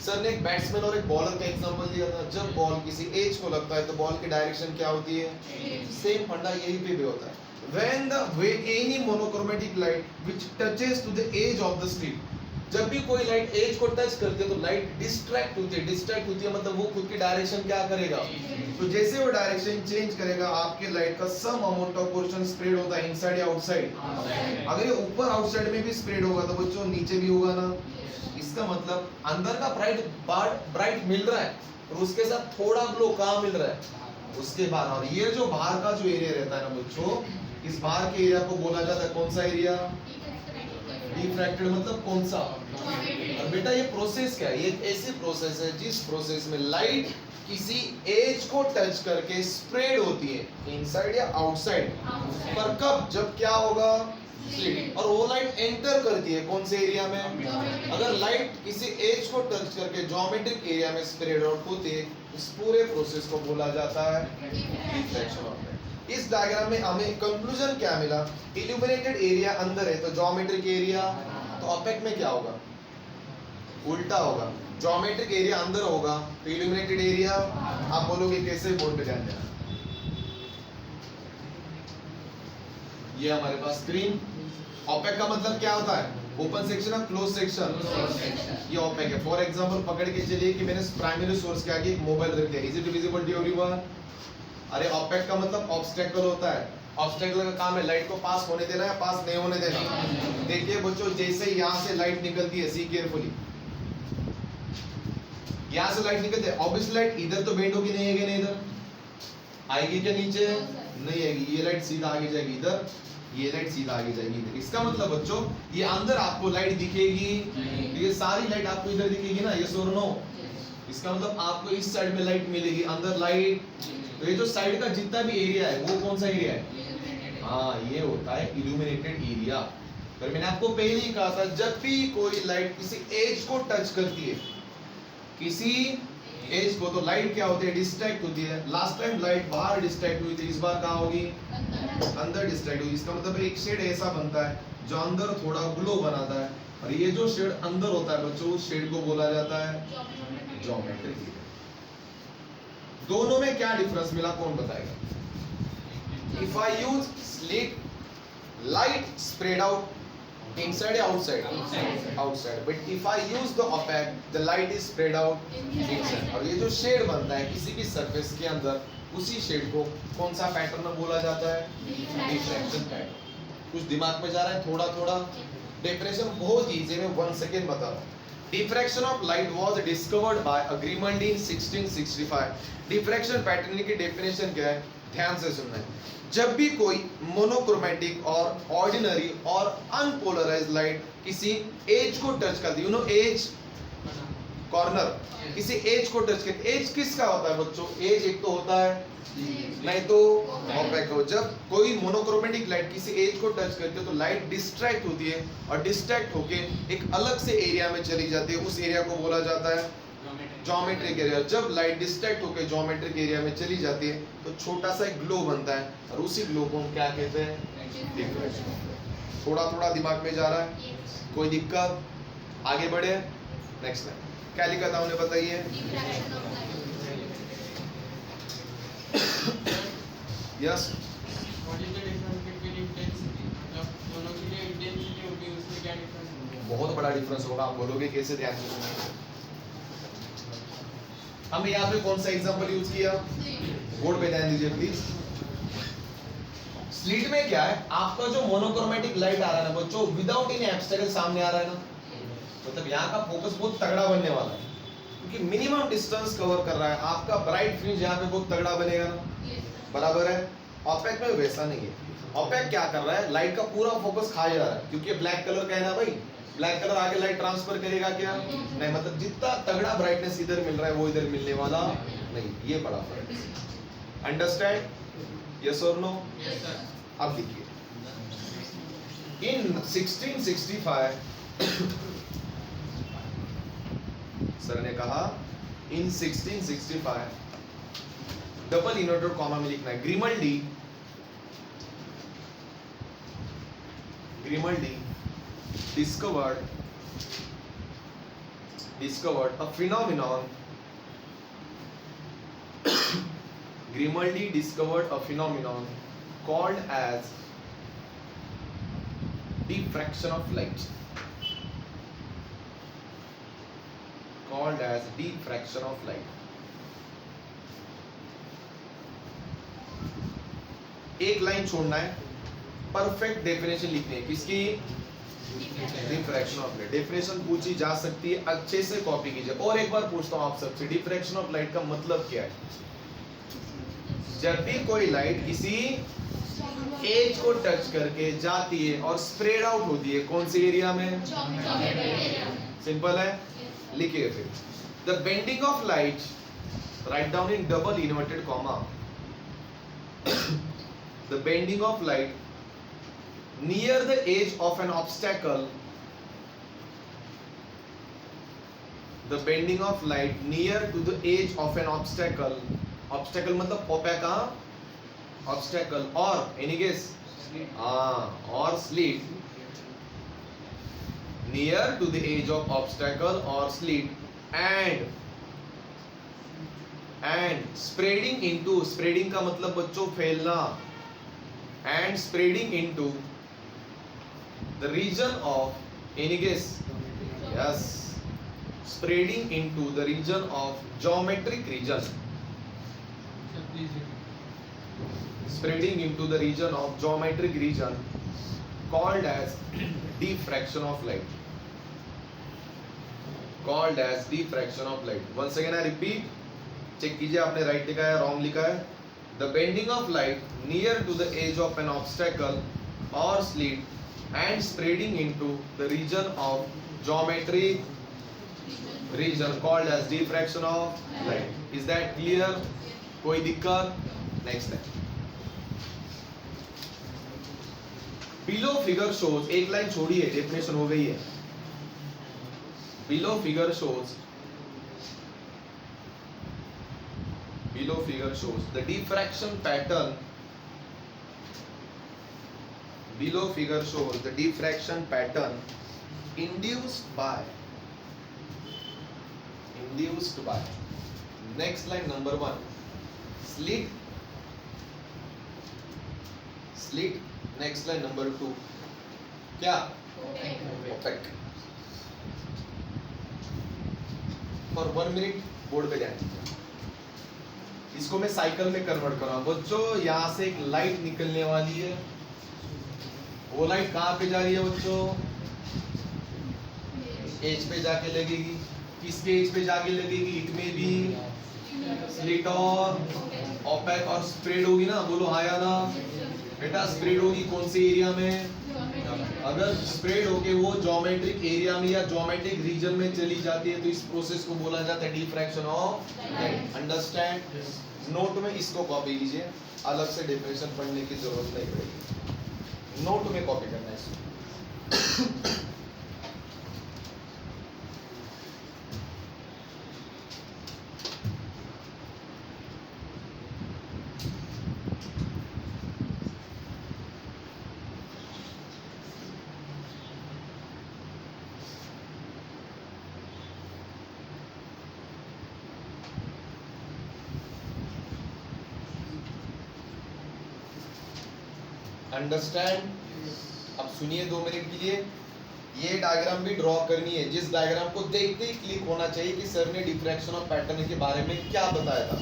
सर ने एक बैट्समैन और एक बॉलर का एग्जांपल दिया था। जब बॉल किसी एज को लगता है तो बॉल की डायरेक्शन क्या होती है, सेम फंडा यही पे भी होता है। When any monochromatic light which touches to the edge of the slit, जब भी कोई लाइट एज को टच करती है तो लाइट डिस्ट्रैक्ट होती है। डिस्ट्रैक्ट होती है मतलब वो खुद की डायरेक्शन क्या करेगा, तो जैसे वो डायरेक्शन चेंज करेगा, आपके लाइट का some amount of portion spread होता है इनसाइड या आउटसाइड। अगर ये ऊपर आउटसाइड में भी स्प्रेड होगा तो बच्चों नीचे भी होगा ना। इसका मतलब अंदर का ब्राइट मिल रहा है और उसके साथ थोड़ा ग्लो कहाँ मिल रहा है, उसके बाहर। और ये जो बाहर का जो एरिया रहता है ना बच्चों, इस बाहर के एरिया को बोला जाता है कौन सा एरिया, डिफ्रैक्टेड। मतलब कौन सा। और बेटा ये प्रोसेस क्या है, ये ऐसी प्रोसेस है जिस प्रोसेस में लाइट किसी एज को टच करके स्प्रेड होती है इनसाइड या आउटसाइड। पर कब, जब क्या होगा, स्लिट। और वो लाइट एंटर करती है कौन से एरिया में, अगर लाइट किसी एज को टच करके ज्योमेट्रिक एरिया में स्प्रेड आउट होती है, इस पूरे प्रोसेस को बोला जाता है डिफ्रैक्शन ऑफ लाइट। इस डायग्राम में हमें कंक्लूजन क्या मिला, इल्यूमिनेटेड एरिया अंदर है तो ज्योमेट्रिक एरिया, तो ऑपेक में क्या होगा, उल्टा होगा। ज्योमेट्रिक एरिया अंदर होगा तो इल्यूमिनेटेड एरिया, आप बोलोगे कैसे, बोर्ड पे ध्यान देना। ये हमारे पास स्क्रीन। ऑपेक का मतलब क्या होता है, ओपन सेक्शन और क्लोज सेक्शन, ये ऑपेक है। फॉर एग्जांपल पकड़ के चलिए कि मैंने प्राइमरी सोर्स के आगे एक मोबाइल रख दिया, is it visible to everyone. अरे ऑपेक का मतलब ऑब्स्टेकल होता है। ऑब्स्टेकल का काम है लाइट को पास होने देना या पास नहीं होने देना। देखिए बच्चों, जैसे यहाँ से लाइट निकलती है, सी केयरफुली, यहाँ से लाइट निकलती है, ऑब्वियसली लाइट इधर तो बेंड होगी, नहीं आएगी, नहीं इधर आएगी, क्या नीचे नहीं आएगी। ये लाइट सीधा आगे जाएगी इधर, ये लाइट सीधा आगे जाएगी इधर। इसका मतलब बच्चों ये अंदर आपको लाइट दिखेगी, ये सारी लाइट आपको इधर दिखेगी ना, यस और नो। इसका मतलब आपको इस साइड में लाइट मिलेगी, अंदर लाइट। तो ये जो साइड का जितना भी एरिया है वो कौन सा एरिया है, हाँ ये होता है इल्यूमिनेटेड एरिया। पर मैंने आपको पहले ही कहा था, जब भी कोई लाइट किसी एज को टच करती है, किसी एज को, तो लाइट क्या होती है, डिस्ट्रैक्ट होती है। लास्ट टाइम लाइट बाहर डिस्ट्रैक्ट हुई थी, इस बार कहाँ होगी, अंदर डिस्ट्रैक्ट होगी। इसका मतलब एक शेड ऐसा बनता है जो अंदर थोड़ा ग्लो बनाता है, और ये जो शेड अंदर होता है बच्चों, उस शेड को बोला जाता है ज्योमेट्रिक एरिया। दोनों में क्या डिफरेंस मिला, कौन बताएगा? If I use slit, light spread out inside or outside? Outside. But if I use the opaque, the light is spread out inside. और ये जो शेड बनता है किसी भी सरफेस के अंदर, उसी शेड को कौन सा पैटर्न बोला जाता है? Diffraction pattern. कुछ दिमाग में जा रहा है थोड़ा थोड़ा? डेफिनेशन बहुत इजी है, मैं 1 सेकेंड बता रहा हूँ। Diffraction of light was discovered by Grimaldi in 1665. Diffraction pattern की डेफिनेशन क्या है? ध्यान से सुनना है। जब भी कोई मोनोक्रोमेटिक और ऑर्डिनरी और अनपोलराइज्ड लाइट किसी एज को टच करती है, यू नो एज, कॉर्नर, किसी एज को टच करती है। एज किसका होता है बच्चों? एज एक तो होता है, नहीं तो ऑपेक हो। जब कोई मोनोक्रोमेटिक लाइट किसी एज को टच करती है तो लाइट डिस्ट्रैक्ट होती है, और डिस्ट्रैक्ट होके एक अलग से एरिया में चली जाती है, उस एरिया को बोला जाता है ज्योमेट्रिक एरिया। जब लाइट डिस्ट्रैक्ट होकर ज्योमेट्रिक एरिया में चली जाती है तो छोटा सा एक ग्लो बनता है, और उसी ग्लो को हम क्या कहते हैं? डिफ्रैक्शन। थोड़ा थोड़ा दिमाग में जा रहा है? कोई दिक्कत? आगे बढ़े, नेक्स्ट टाइम क्या लिखा था उन्हें बताइए। Yes, What is the difference between intensity? मतलब दोनों की जो intensity होगी उसमें क्या difference होगा? बहुत बड़ा डिफरेंस होगा। आप बोलोगे कैसे? ध्यान से सुनिए। हमने यहाँ पे कौन सा एग्जांपल यूज किया? बोर्ड पे ध्यान दीजिए प्लीज। स्लिट में क्या है? आपका जो मोनोक्रोमेटिक लाइट आ रहा है ना बच्चों, विदाउट एनी ऑब्स्टेकल सामने आ रहा है ना, मतलब यहाँ का फोकस बहुत तगड़ा बनने वाला है, क्योंकि मिनिमम डिस्टेंस कवर कर रहा है। आपका ब्राइट फ्रिंज यहाँ पे बहुत तगड़ा बनेगा ना, बराबर है। ऑपेक में वैसा नहीं है। ऑपेक क्या कर रहा है? लाइट का पूरा फोकस खा जा रहा है, क्योंकि ब्लैक कलर का है ना भाई, ब्लैक कलर आगे लाइट ट्रांसफर करेगा क्या? नहीं, मतलब जितना तगड़ा ब्राइटनेस इधर मिल रहा है वो इधर मिलने वाला नहीं। ये बड़ा फर्क है। अंडरस्टैंड? यस और नो? Yes sir. अब लिखिए। इन 1665 सर ने कहा, इन 1665 डबल इन्वर्टेड कॉमा में लिखना है। ग्रिमल्डी discovered a phenomenon. Grimaldi discovered a phenomenon called as diffraction of light. Called as diffraction of light. एक लाइन छोड़ना है, परफेक्ट डेफिनेशन लिखनी है। किसकी? Diffraction of light. डेफिनेशन पूछी जा सकती है, अच्छे से कॉपी कीजिए। और एक बार पूछता हूं आप सबसे, डिफ्रैक्शन ऑफ लाइट का मतलब क्या है? जब भी कोई लाइट किसी एज को टच करके जाती है और स्प्रेड आउट होती है, कौन से एरिया में? सिंपल है, लिखिए फिर। The bending of light, write down in double inverted comma, the bending of light near the edge of an obstacle, the bending of light near to the edge of an obstacle, obstacle मतलब opaque कहाँ? obstacle, or any guess? or slit, near to the edge of obstacle or slit, and spreading into, spreading का मतलब बच्चों फैलना, and spreading into the region of, any guess? Yes, spreading into the region of geometric region, Sir, please repeat. spreading into the region of geometric region called as diffraction of light, called as diffraction of light. Once again I repeat, check कीजिए आपने right लिखा है wrong लिखा है। The bending of light near to the edge of an obstacle or slit and spreading into the region of geometric region called as diffraction of light. Is that clear? कोई दिक्कत? Next है। Below figure shows, एक लाइन छोड़ी है, डेफिनेशन हो गई है। Below figure shows the diffraction pattern. Below figure shows the diffraction pattern induced by next line number 1 slit next line number 2 क्या opaque for 1 minute बोर्ड पे जाए इसको मैं साइकिल में कन्वर्ट कर रहा हूं बच्चों यहां से एक लाइट निकलने वाली है वो लाइट कहां पे जा रही है बच्चों एज पे जाके लगेगी किसके एज पे जाके लगेगी इट में भी स्लिट और ओपेक और स्प्रेड होगी ना बोलो हाँ या ना बेटा स्प्रेड होगी कौन से एरिया में अगर स्प्रेड होके वो ज्योमेट्रिक एरिया में या ज्योमेट्रिक रीजन में चली जाती है तो इस प्रोसेस को बोला जाता है diffraction of light understand note में इसको कॉपी कीजिए अलग से डेफिनेशन पढ़ने की जरूरत नहीं पड़ेगी नोट में कॉपी करना है इसको अंडरस्टैंड अब सुनिए 2 मिनट के लिए ये डायग्राम भी ड्रॉ करनी है जिस डायग्राम को देखते ही क्लिक होना चाहिए कि सर ने डिफ्रैक्शन ऑफ पैटर्न के बारे में क्या बताया था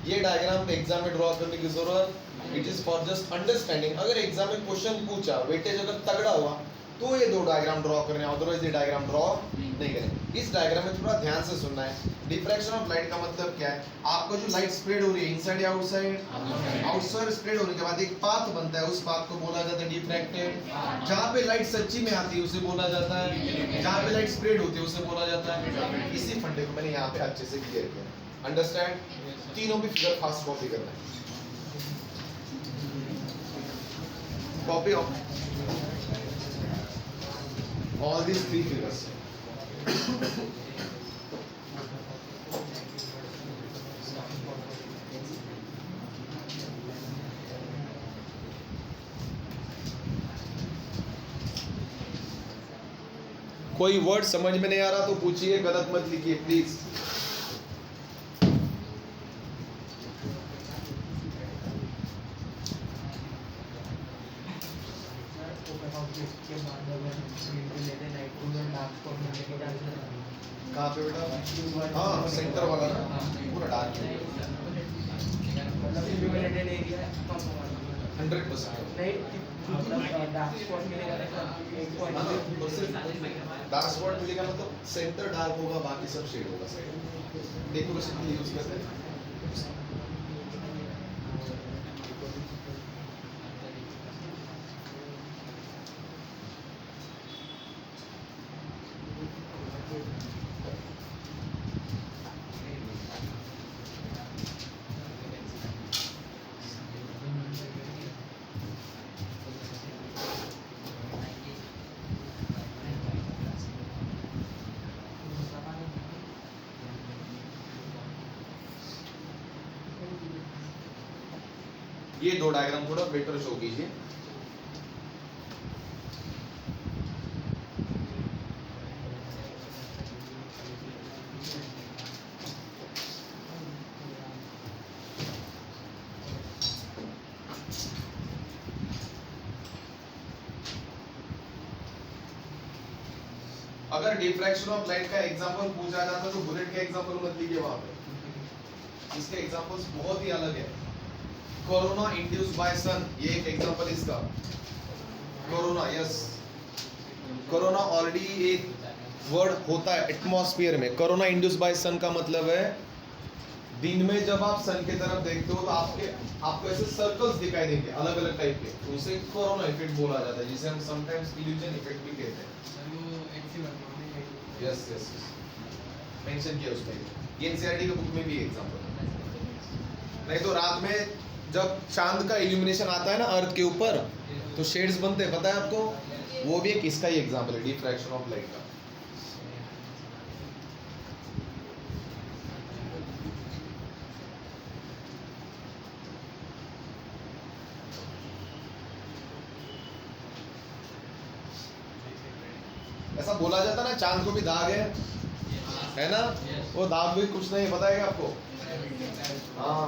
ये डायग्राम एग्जाम में ड्रॉ करने की जरूरत it is for just understanding अगर एग्जाम में क्वेश्चन पूछा वेटेज अगर तगड़ा हुआ तो ये 2 डायग्राम ड्रॉ करने अदरवाइज ये डायग्राम ड्रॉ नहीं करें इस डायग्राम में थोड़ा ध्यान से सुनना है डिफ्रैक्शन ऑफ लाइट का मतलब क्या है आपको जो लाइट स्प्रेड हो रही है इनसाइड या आउटसाइड आउटसाइड स्प्रेड होने के बाद एक पाथ बनता है उस पाथ को बोला जाता है डिफ्रैक्टेड जहां पे लाइट सच्ची में आती है उसे बोला जाता है जहां पे लाइट स्प्रेड होती है उसे बोला जाता है इसी फंडे को मैंने यहां पे अच्छे से क्लियर किया अंडरस्टैंड तीनों भी फिगर फास्ट कॉपी करना है copy of all these 3 figures कोई वर्ड समझ में नहीं आ रहा तो पूछिए गलत मत लिखिए प्लीज कहाँ पे बेटा हाँ सेंटर वाला ना पूरा डार्क 100% डार्क स्पॉट मिलेगा मतलब सेंटर डार्क होगा बाकी सब शेड होगा डेकोरेशन के लिए यूज करते हैं ये 2 डायग्राम थोड़ा बेटर शो कीजिए अगर डिफ्रैक्शन ऑफ लाइट का एग्जांपल पूछा जाता तो बुलेट का एग्जांपल मत लीजिए वहां पे इसके एग्जांपल्स बहुत ही अलग है कोरोना इंड्यूस्ड बाय सन ये एक एग्जांपल इसका कोरोना यस कोरोना ऑलरेडी एक वर्ड होता है एटमॉस्फेयर में कोरोना इंड्यूस्ड बाय सन का मतलब है दिन में जब आप सन की तरफ देखते हो तो आपको ऐसे सर्कल्स दिखाई देंगे अलग अलग टाइप के तो उसे कोरोना इफेक्ट बोला जाता है जिसे हम समटाइम्स इल्यूजन इफेक्ट भी कहते हैं यस यस मेंशन किया उसमें ये एनसीईआरटी के बुक में भी एग्जांपल नहीं तो रात में जब चांद का इल्यूमिनेशन आता है ना अर्थ के ऊपर तो शेड्स बनते हैं पता है आपको वो भी एक इसका ही एग्जांपल है डिफ्रैक्शन ऑफ लाइट का ऐसा बोला जाता ना, चांद को भी दाग है ना? वो दाग भी कुछ नहीं, बताएगा आपको? हाँ,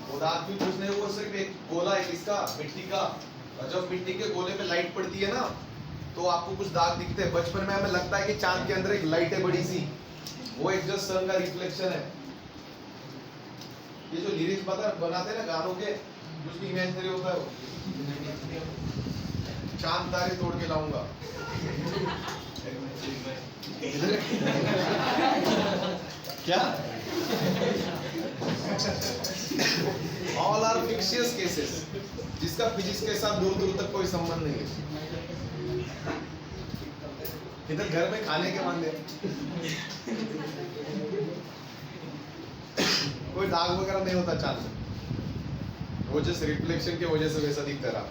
वो दाग भी कुछ नहीं, वो सिर्फ एक गोला है किसका? मिट्टी का। और जब मिट्टी के गोले पे लाइट पड़ती है ना, तो आपको कुछ दाग दिखते हैं। बचपन में हमें लगता है कि चांद के अंदर एक लाइट है बड़ी सी, वो एक जस्ट सन का रिफ्लेक्शन है। ये जो लिरिक्स बनाते हैं ना गानों के, कुछ भी इमेजिनरी होता है वो। चांद तारे तोड़ के लाऊंगा। क्या? ऑल आर फिक्शियस केसेस, जिसका फिजिक्स के साथ दूर दूर तक कोई संबंध नहीं है। इधर घर में खाने के मामले कोई दाग वगैरह नहीं होता चांद में, वो जस्ट रिफ्लेक्शन की वजह से वैसा दिखता रहा।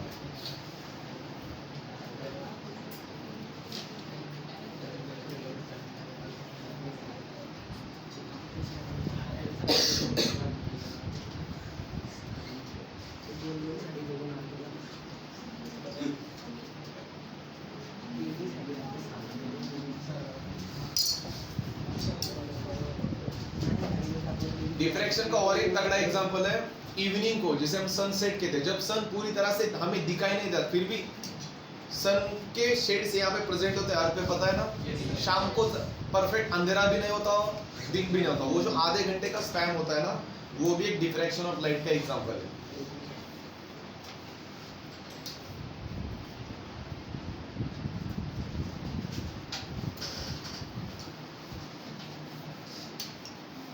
डिफ्रैक्शन का और एक तगड़ा एग्जांपल है इवनिंग को, जिसे हम सनसेट कहते हैं। जब सन पूरी तरह से हमें दिखाई नहीं देता, फिर भी सन के शेड्स यहाँ पे प्रेजेंट होते हैं अर्थ पे, पता है ना? शाम को परफेक्ट अंधेरा भी नहीं होता, दिन भी नहीं होता, वो जो आधे घंटे का स्पैन होता है ना, वो भी एक डिफ्रैक्शन ऑफ लाइट का एग्जांपल है।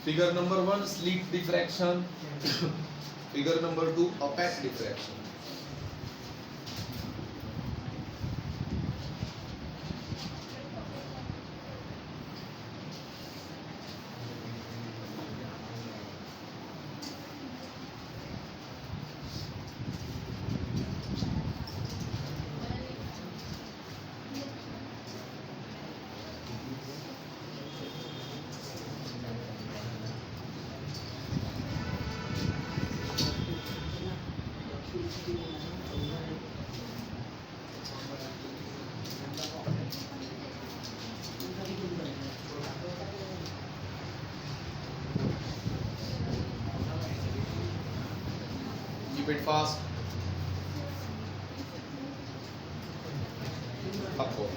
Figure number 1 sleep diffraction. Figure number 2 opaque diffraction. Keep it fast. Upward.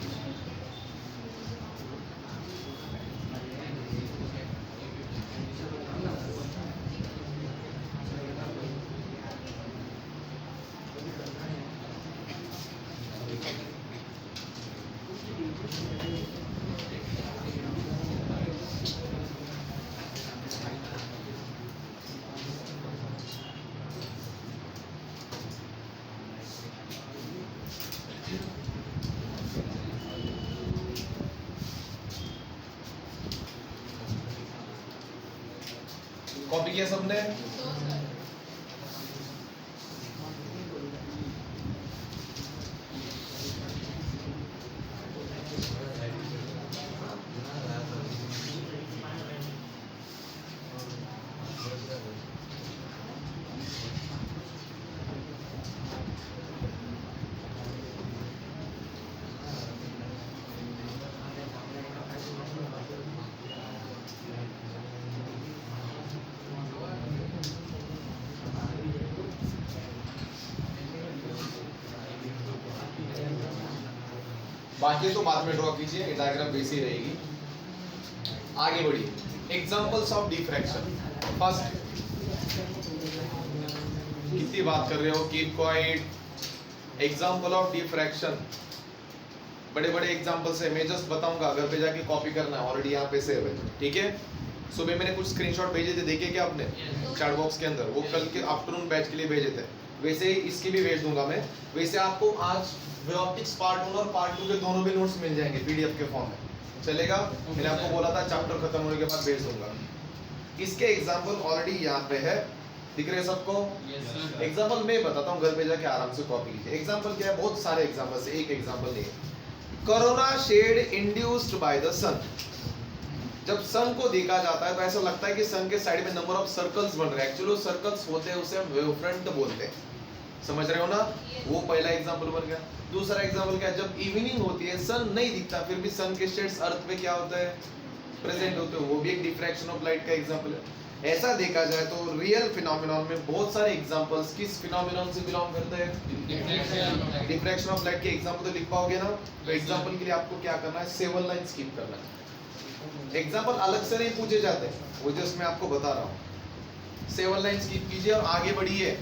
Copy किया सबने? बाकी तो बाद में ड्रॉ कीजिए, ये डायग्राम वैसी ही रहेगी। आगे बढ़िए। Examples of diffraction. फर्स्ट, कितनी बात कर रहे हो? Keep quiet. Example of diffraction, बड़े बड़े एग्जांपल्स है, मैं जस्ट बताऊंगा, घर पे जाके कॉपी करना है, ऑलरेडी यहाँ पे सेव है, ठीक है? सुबह मैंने कुछ स्क्रीनशॉट भेजे थे, देखे क्या आपने चैट बॉक्स के अंदर? वो कल के आफ्टरनून बैच के लिए भेजे थे, वैसे ही इसकी भी भेज दूंगा मैं। वैसे आपको आज ऑप्टिक्स पार्ट 1 और पार्ट 2 के दोनों भी नोट्स मिल जाएंगे पीडीएफ के फॉर्म में, चलेगा? मैंने आपको बोला था चैप्टर खत्म होने के बाद भेज दूंगा। इसके एग्जांपल ऑलरेडी यहाँ पे है, दिख रहे सबको? एग्जांपल मैं बताता हूँ, घर पे जाके आराम से कॉपी कीजिए। एग्जांपल क्या है? बहुत सारे एग्जांपल है, एक एग्जांपल नहीं है। Corona shade induced by the sun. जब सन को देखा जाता है तो ऐसा लगता है कि सन के साइड में नंबर ऑफ सर्कल्स बन रहे हैं, एक्चुअली सर्कल्स होते हैं, उसे हम वेवफ्रंट बोलते हैं, समझ रहे हो ना? वो पहला एग्जांपल बन गया। दूसरा एग्जांपल क्या है, जब इवनिंग होती है सन नहीं दिखता फिर भी सन के शेड्स अर्थ पे क्या होता है, प्रेजेंट होते हैं, वो भी एक डिफ्रैक्शन ऑफ लाइट का एग्जांपल है। ऐसा देखा जाए तो रियल फिनोमेनन में बहुत सारे एग्जांपल्स किस फिनोमेनन से बिलोंग करते हैं, डिफ्रैक्शन ऑफ लाइट के एग्जांपल तो लिख पाओगे ना, तो एग्जांपल के लिए आपको क्या करना है, 7 लाइन स्किप करना है। एग्जांपल अलग से नहीं पूछे जाते, वो जस्ट मैं आपको बता रहा हूँ। 7 लाइन स्किप कीजिए और आगे बढ़िए।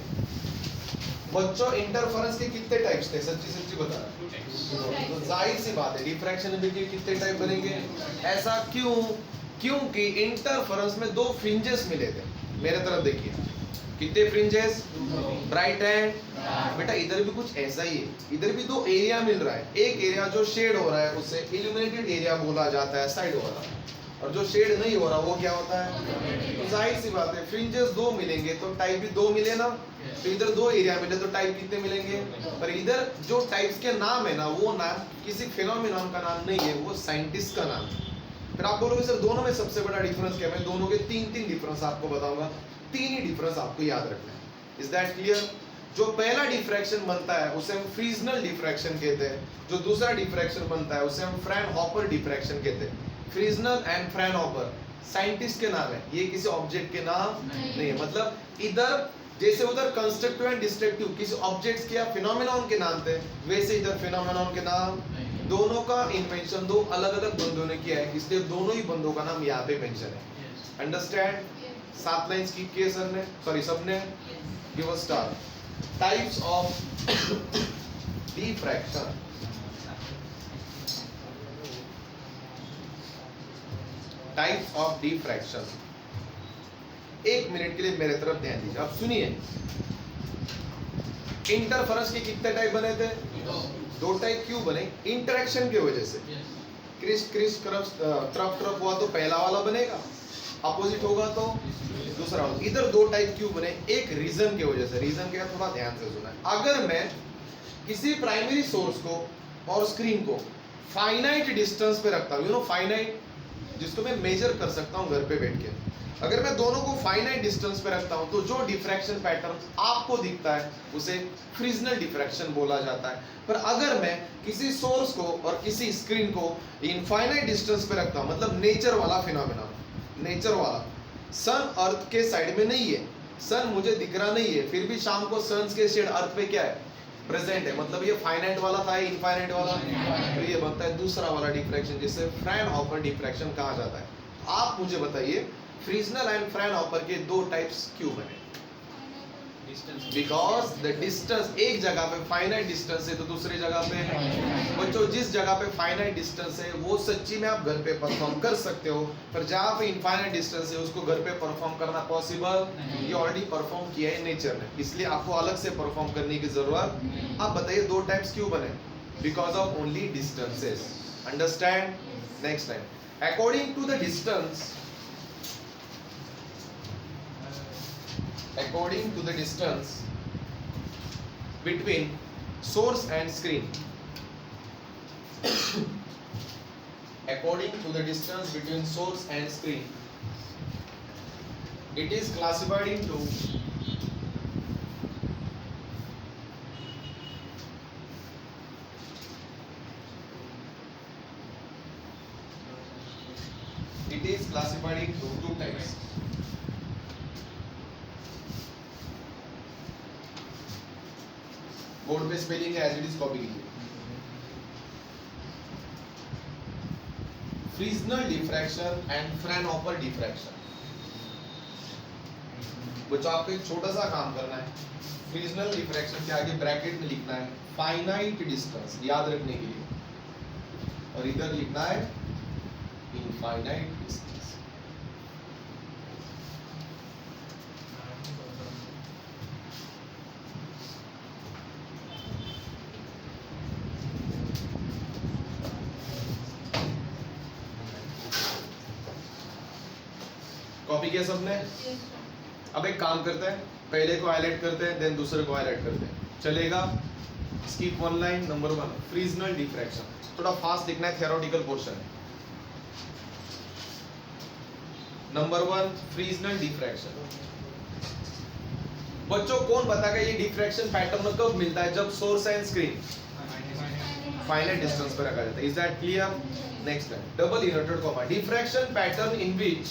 बच्चों इंटरफेरेंस के कितने टाइप्स थे, सच्ची सच्ची बता रहा, तो जाहिर सी बात है डिफ्रैक्शन में भी कितने टाइप बनेंगे। ऐसा क्यों, क्योंकि इंटरफेरेंस में 2 फ्रिंजेस मिले थे। मेरे तरफ देखिए, कितने फ्रिंजेस, ब्राइट एंड बेटा इधर भी कुछ ऐसा ही है, इधर भी 2 एरिया मिल रहा है। एक एरिया जो शेड हो रहा है उसे इल्यूमिनेटेड एरिया बोला जाता है, साइड वाला, और जो शेड नहीं हो रहा वो क्या होता है, तो जाहिर सी बात है फ्रिंजेस 2 मिलेंगे तो टाइप भी 2 मिले ना, तो इधर 2 एरिया मिले तो टाइप कितने मिलेंगे। पर इधर जो टाइप्स के नाम है ना, वो नाम किसी फिनोमेनन का नाम नहीं है, वो साइंटिस्ट का नाम है। फिर आप बोलोगे सर दोनों में सबसे बड़ा डिफरेंस क्या है, मैं दोनों के 3 डिफरेंस आपको बताऊंगा, 3 ही डिफरेंस आपको याद रखना है। Is that clear? जो पहला डिफ्रैक्शन बनता है उसे हम फ्रीजनल डिफ्रैक्शन कहते हैं, जो दूसरा डिफ्रैक्शन बनता है उसे हम फ्रैनहोफर डिफ्रैक्शन कहते हैं। फ्रीजनल एंड फ्रैनहोफर साइंटिस्ट के नाम है, ये किसी ऑब्जेक्ट के नाम नहीं है। मतलब इधर जैसे उधर कंस्ट्रक्टिव एंड डिस्ट्रक्टिव किसी ऑब्जेक्ट्स के या फिनोमेनन के नाम थे, वैसे इधर फिनोमेनन के नाम, दोनों का इन्वेंशन 2 अलग-अलग बंदों ने किया है, इसलिए दोनों ही बंदों का नाम यहाँ पे मेंशन है। अंडरस्टैंड? 7 लाइन स्किप किए सर ने, सॉरी सबने, give a star. Types of diffraction. Types of diffraction. 1 minute के लिए मेरे तरफ ध्यान दीजिए, अब सुनिए। इंटरफेरेंस के कितने टाइप बने थे, 2 टाइप क्यों बने, इंटरेक्शन की वजह से। क्रिस क्रिस तरफ हुआ तो पहला वाला बनेगा, अपोजिट होगा तो दूसरा वाला। इधर 2 टाइप क्यों बने, एक रीजन की वजह से। रीजन क्या है, थोड़ा ध्यान से सुना। अगर मैं किसी प्राइमरी सोर्स को और स्क्रीन को फाइनाइट डिस्टेंस पे रखता हूँ, यू नो फाइनाइट, जिसको मैं मेजर कर सकता हूँ घर पे बैठ के, अगर मैं दोनों को फाइनाइट डिस्टेंस पे रखता हूं तो जो डिफ्रैक्शन पैटर्न आपको दिखता है उसे फ्रिजनल डिफ्रैक्शन बोला जाता है। पर अगर मैं किसी सोर्स को और किसी स्क्रीन को इनफाइनाइट डिस्टेंस पे रखता हूं, मतलब नेचर वाला फिनोमेना, नेचर वाला, सन अर्थ के साइड में नहीं है, सन मुझे दिख रहा नहीं है, फिर भी शाम को सन के शेड अर्थ पे क्या है, प्रेजेंट है, मतलब ये फाइनाइट वाला था, इनफाइनाइट वाला, तो ये बनता है दूसरा वाला डिफ्रैक्शन, जिसे फ्रैनहोफर डिफ्रैक्शन कहा जाता है। आप मुझे बताइए फ्रीजनल एंड फ्रैनहोफर के 2 टाइप्स क्यों बने? बिकॉज द डिस्टेंस, एक जगह पे फाइनाइट डिस्टेंस है तो दूसरी जगह पे, बच्चों जिस जगह पे फाइनाइट डिस्टेंस है वो सच्ची में आप घर पे परफॉर्म कर सकते हो, पर जहाँ पे इनफाइनाइट डिस्टेंस है उसको घर पे परफॉर्म करना पॉसिबल, ये ऑलरेडी परफॉर्म किया है नेचर ने, इसलिए आपको अलग से परफॉर्म करने की जरूरत। आप बताइए 2 टाइप्स क्यों बने? Because of only distances. Understand? Next time, according to the distance, according to the distance between source and screen, according to the distance between source and screen, it is classified into two types. Board पे स्पेलिंग है, एज इट इज कॉपी कीजिए। फ्रीजनल डिफ्रैक्शन एंड फ्रैनहोफर डिफ्रैक्शन। बच्चों आपको एक छोटा सा काम करना है, फ्रीजनल डिफ्रैक्शन के आगे ब्रैकेट में लिखना है फाइनाइट डिस्टेंस, याद रखने के लिए, और इधर लिखना है इनफाइनाइट डिस्टेंस। कॉपी किया सबने? अब एक काम करते हैं, पहले को हाईलाइट करते हैं, देन दूसरे को हाईलाइट करते हैं, चलेगा? Skip 1 line. Number 1 Fresnel diffraction, थोड़ा फास्ट लिखना है, थ्योरेटिकल पोर्शन है। Number 1 Fresnel diffraction. बच्चों कौन बताएगा ये डिफ्रैक्शन पैटर्न कब मिलता है? जब source and screen finite distance पर रखा जाता है. Is that clear? नेक्स्ट है double inverted comma. Diffraction pattern in which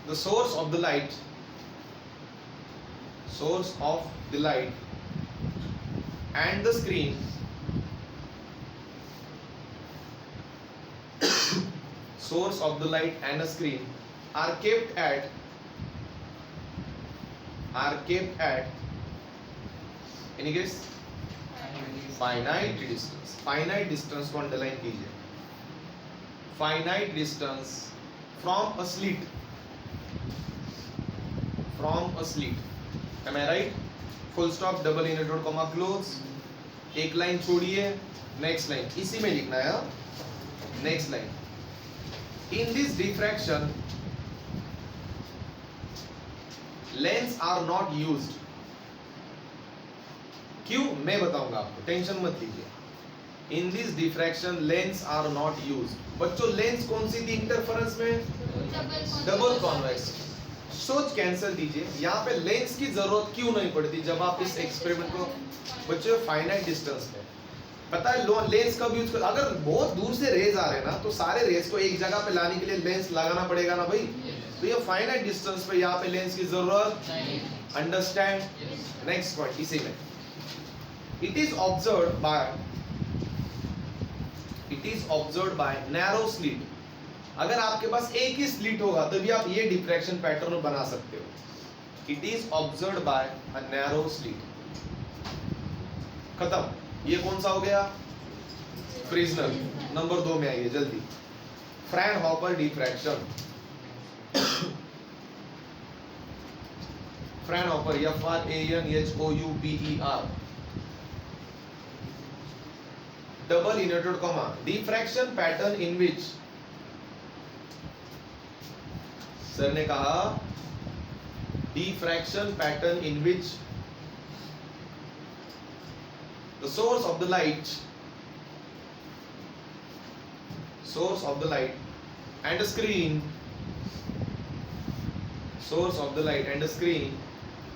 the source of the light and the screen source of the light and the screen are kept at any guess? Finite distance को अंडरलाइन कीजिए. Finite distance from a slit. Am I right? Full stop, double inverted comma, close. एक लाइन छोड़िए, नेक्स्ट लाइन इसी में लिखना है. Next line. In this diffraction lens are not used. क्यों? मैं बताऊंगा आपको, टेंशन मत लीजिए. In this diffraction lens are not used. बच्चों लेंस कौन सी थी इंटरफेरेंस में? Double convex. सोच कैंसिल दीजिए. यहाँ पे लेंस की जरूरत क्यों नहीं पड़ती जब आप इस एक्सपेरिमेंट को बच्चों फाइनाइट डिस्टेंस में पता है लेंस कब यूज कर. अगर बहुत दूर से रेज आ रहे हैं ना तो सारे रेज को एक जगह पे लाने के लिए लेंस लगाना पड़ेगा ना भाई. तो ये फाइनाइट डिस्टेंस पे यहाँ पे लेंस की जरूरत. अंडरस्टैंड? नेक्स्ट पॉइंट इसी में. It is observed by narrow slit. अगर आपके पास एक ही स्लिट होगा तभी आप ये डिफ्रैक्शन पैटर्न बना सकते हो. It is observed by a narrow slit. खत्म. ये कौन सा हो गया? फ्रिजनल. नंबर 2 में आइए जल्दी. Fraunhofer diffraction. Fraunhofer FRANHOUPER. double inverted comma. Diffraction pattern in which sir ने कहा diffraction pattern in which the source of the light and the screen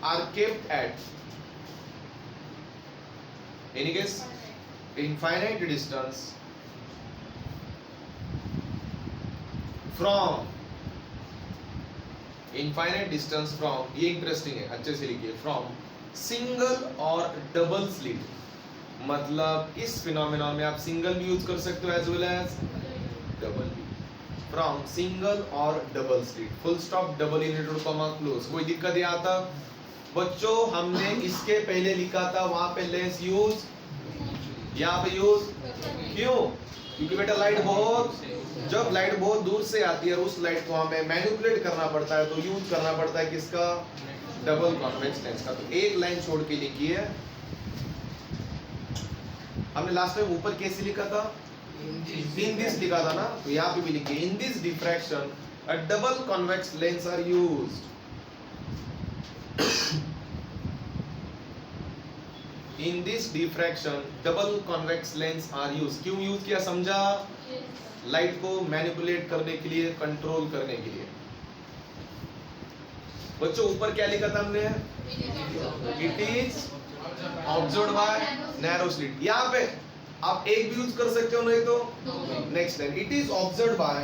are kept at any guess? Infinite distance from ये इंटरेस्टिंग है, अच्छे से लिखिए. फ्रॉम सिंगल और डबल स्लिट. मतलब इस फिनोमेना में आप सिंगल भी यूज कर सकते हो एज वेल एज डबल भी. फ्रॉम सिंगल और double slit. Full stop, double inverted comma, close. कोई दिक्कत यहाँ आता? बच्चों हमने इसके पहले लिखा था वहां पे लेंस यूज, यहाँ पे यूज क्यों? क्योंकि बेटा जब लाइट बहुत दूर से आती है उस लाइट को हमें मैनिपुलेट करना पड़ता है, तो यूज करना पड़ता है किसका? डबल कॉन्वेक्स लेंस का. तो एक लाइन छोड़ के लिखी है हमने. लास्ट में ऊपर कैसे लिखा था? इन दिस लिखा था ना, तो यहाँ पे भी लिखिए in this diffraction a double convex lens are used. In this diffraction double convex lens are used. क्यों यूज किया समझा? लाइट को मैनिपुलेट करने के लिए, कंट्रोल करने के लिए. बच्चों ऊपर क्या लिखा था हमने? It is observed by narrow slit. यहाँ पे आप एक भी यूज कर सकते हो, नहीं तो next line. It is observed by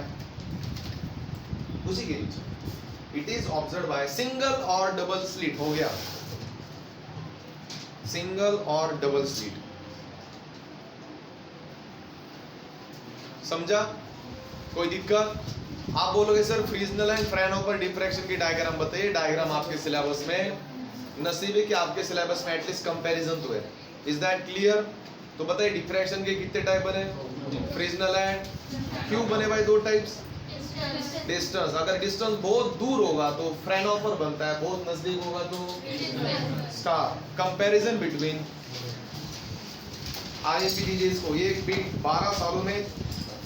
उसी के नीचे It is observed by single और double slit. हो गया सिंगल और डबल स्लिट. समझा? कोई दिक्कत? आप बोलोगे सर फ्रिजनल एंड फ्रैनहोफर डिफ्रैक्शन की डायग्राम बताइए. डायग्राम आपके सिलेबस में नसीब है कि आपके सिलेबस में एटलीस्ट कंपैरिजन तो है. Is that clear? तो बताइए डिफ्रैक्शन के कितने टाइप बने? फ्रिजनल एंड क्यों बने भाई? 2 टाइप्स. डिस्टेंस, अगर डिस्टेंस बहुत दूर होगा तो फ्रैनहोफर बनता है, बहुत नजदीक होगा तो स्टार. कंपैरिजन बिटवीन IMPDJs को ये बीट 12 सालों में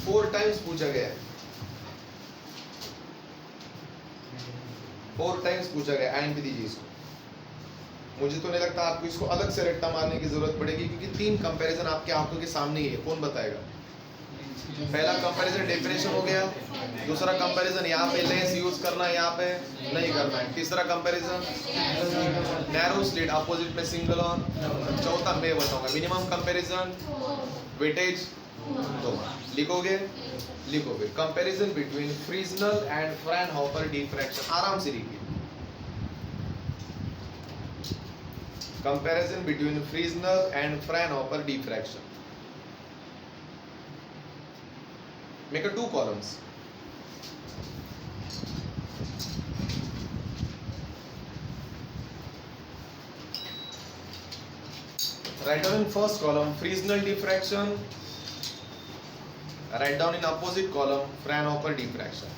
4 टाइम्स पूछा गया है. 4 टाइम्स पूछा गया IMPDJs को. मुझे तो नहीं लगता आपको इसको अलग से रट्टा मारने की जरूरत पड़ेगी, क्योंकि 3 कंपैरिजन आपके आंखों के सामने ही है. कौन बताएगा? पहला कंपैरिजन डेफिनेशन हो गया, दूसरा कंपैरिजन यहाँ पे लेंस यूज करना है, यहाँ पे नहीं करना है, तीसरा कंपैरिजन नैरो स्लिट अपोजिट में सिंगल और चौथा मैं बताऊंगा मिनिमम कंपैरिजन वेटेज। तो लिखोगे comparison between Fresnel and Fraunhofer diffraction, आराम से लिखिए comparison between Fresnel and Fraunhofer diffraction. Make a 2 columns. Write down in first column Fresnel diffraction. Write down in opposite column Fraunhofer diffraction.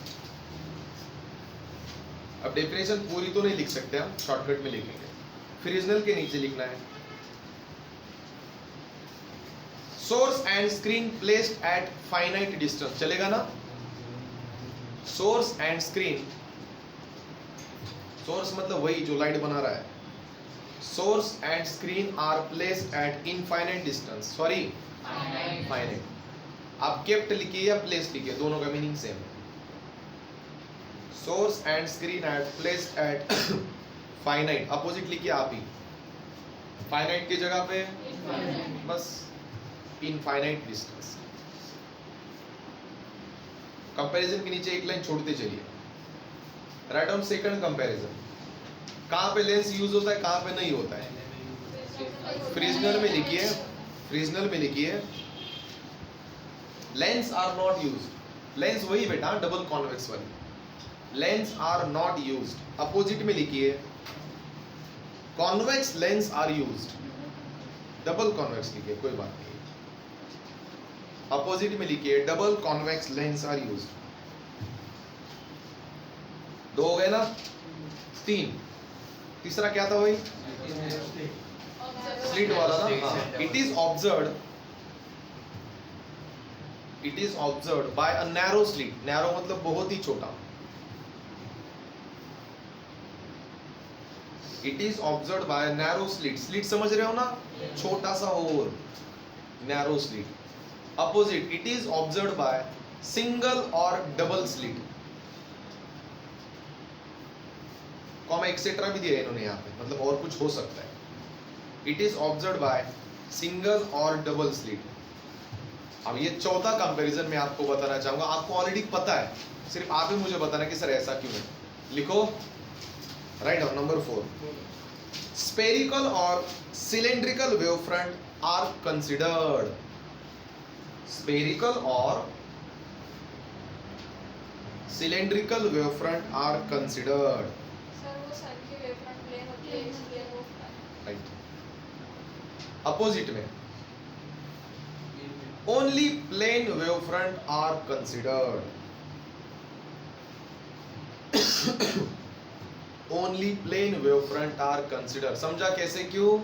अब डेफिनेशन पूरी तो नहीं लिख सकते हम, शॉर्टकट में लिखेंगे। फ्रिजनल के नीचे लिखना है source and screen placed at finite distance, चलेगा ना? सोर्स एंड स्क्रीन, सोर्स मतलब वही जो लाइट बना रहा है। Source and screen are placed at infinite distance, sorry finite. आप केप्ट लिखिए या प्लेस्ड लिखिए, दोनों का मीनिंग सेम है। Source and screen at placed at finite, opposite लिखिए आप ही, फाइनाइट की जगह पे बस इनफाइनाइट डिस्टेंस। कंपैरिजन के नीचे एक लाइन छोड़ते चलिए। राइट डाउन सेकंड कंपैरिजन, कहां पे लेंस यूज होता है, कहां पे नहीं होता है। फ्रिजनल में लिखिए, फ्रिजनल में लिखिए lens are not used, lens वही बेटा डबल कॉन्वेक्स वाली, lens are not used. Opposite में लिखिए convex lens are used, double convex लिखिए, कोई बात नहीं। अपोजिट में लिखिए double convex lens are used. 2 हो गए ना? 3, तीसरा क्या था वही स्लिट वाला ना? It is observed by a narrow slit, narrow मतलब बहुत ही छोटा। It is observed by a narrow slit, slit समझ रहे हो ना, छोटा सा hole, narrow slit. Opposite it is observed by single और डबल स्लिट, कॉमा एक्सेट्रा भी दिया है इन्होंने यहाँ पे, मतलब और कुछ हो सकता है। It is observed by single और डबल स्लिट। अब ये चौथा कंपैरिजन मैं आपको बताना चाहूंगा, आपको ऑलरेडी पता है, सिर्फ आप ही मुझे बताना कि सर ऐसा क्यों है। लिखो, राइट डाउन नंबर 4, स्फेरिकल और cylindrical wave front are considered. Spherical और cylindrical wave front are considered. Sir वो सन की वेव फ्रंट प्लेन होती है इसलिए वो राइट। अपोजिट में only plane wave front are considered. Only plane wave front are consider, समझा कैसे? क्यों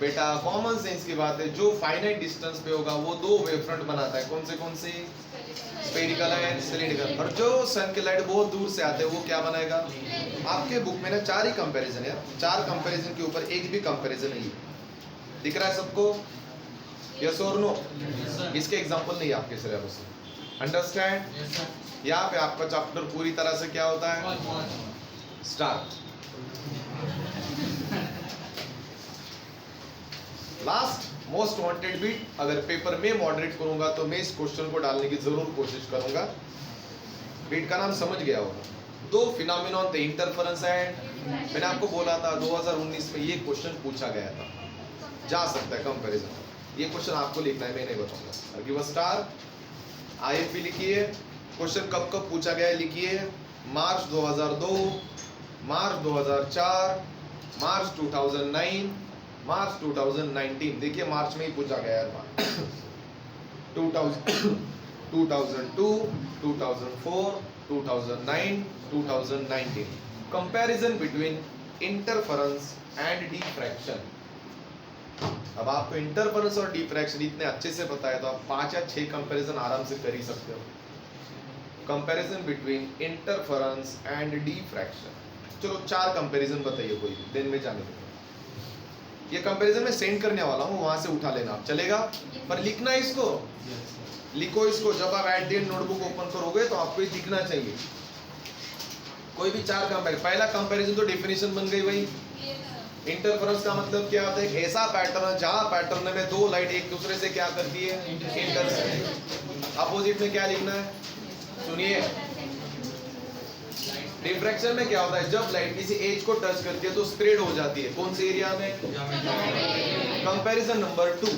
बेटा, कॉमन सेंस की बात है, जो फाइनाइट डिस्टेंस पे होगा वो 2 वेव फ्रंट बनाता है, कौन से? Spherical and cylindrical. और जो सन के लाइट बहुत दूर से आते हैं वो क्या बनाएगा? आपके बुक में ना 4 ही कंपैरिजन है, 4 कंपैरिजन के ऊपर एक भी कंपैरिजन नहीं है। दिख रहा है सबको? यस और नो? इसके एग्जांपल नहीं आपके सिलेबस में, अंडरस्टैंड? यहाँ पे आपका चैप्टर पूरी तरह से क्या होता है? Start. Last most wanted bit, अगर पेपर में मॉडरेट करूंगा तो मैं इस क्वेश्चन को डालने की जरूर कोशिश करूंगा। बिट का नाम समझ गया होगा। 2 फिनोमेनन थे, इंटरफेरेंस एंड, मैंने आपको बोला था 2019 में ये क्वेश्चन पूछा गया था, जा सकता है कंपैरिजन। ये क्वेश्चन आपको लिखना है, मैं नहीं बताऊंगा। गिव अ स्टार, आईएफपी लिखिए। क्वेश्चन कब कब पूछा गया है लिखिए, मार्च 2002, मार्च 2004, मार्च 2009, मार्च 2019। देखिए मार्च में ही पूछा गया है। 2000, 2002, 2004, 2009, 2019। Comparison between interference and diffraction. अब आपको इंटरफेरेंस और डिफ्रैक्शन इतने अच्छे से पता है तो आप 5 या 6 कंपैरिजन आराम से कर ही सकते हो। Comparison between interference and diffraction. चलो 4 कंपैरिजन बताइए कोई, दिन में जाने दो। ये कंपैरिजन में सेंड करने वाला हूँ, वहां से उठा लेना आप, चलेगा? पर लिखना इसको, लिखो इसको। जब आप at the end notebook open करोगे तो आपको ये दिखना चाहिए। कोई भी चार कंपैरिजन, पहला कंपैरिजन तो डेफिनेशन बन गई भाई। इंटरफेरेंस का मतलब क्या होता है? एक ऐसा पैटर्न जहां पैटर्न में दो लाइट एक दूसरे से क्या करती है? इंटरसेक्ट। अपोजिट में क्या लिखना है? सुनिए, डिफ्रैक्शन में क्या होता है? जब लाइट किसी एज को टच करती है तो स्प्रेड हो जाती है। कौन से एरिया में? कंपैरिजन नंबर 2,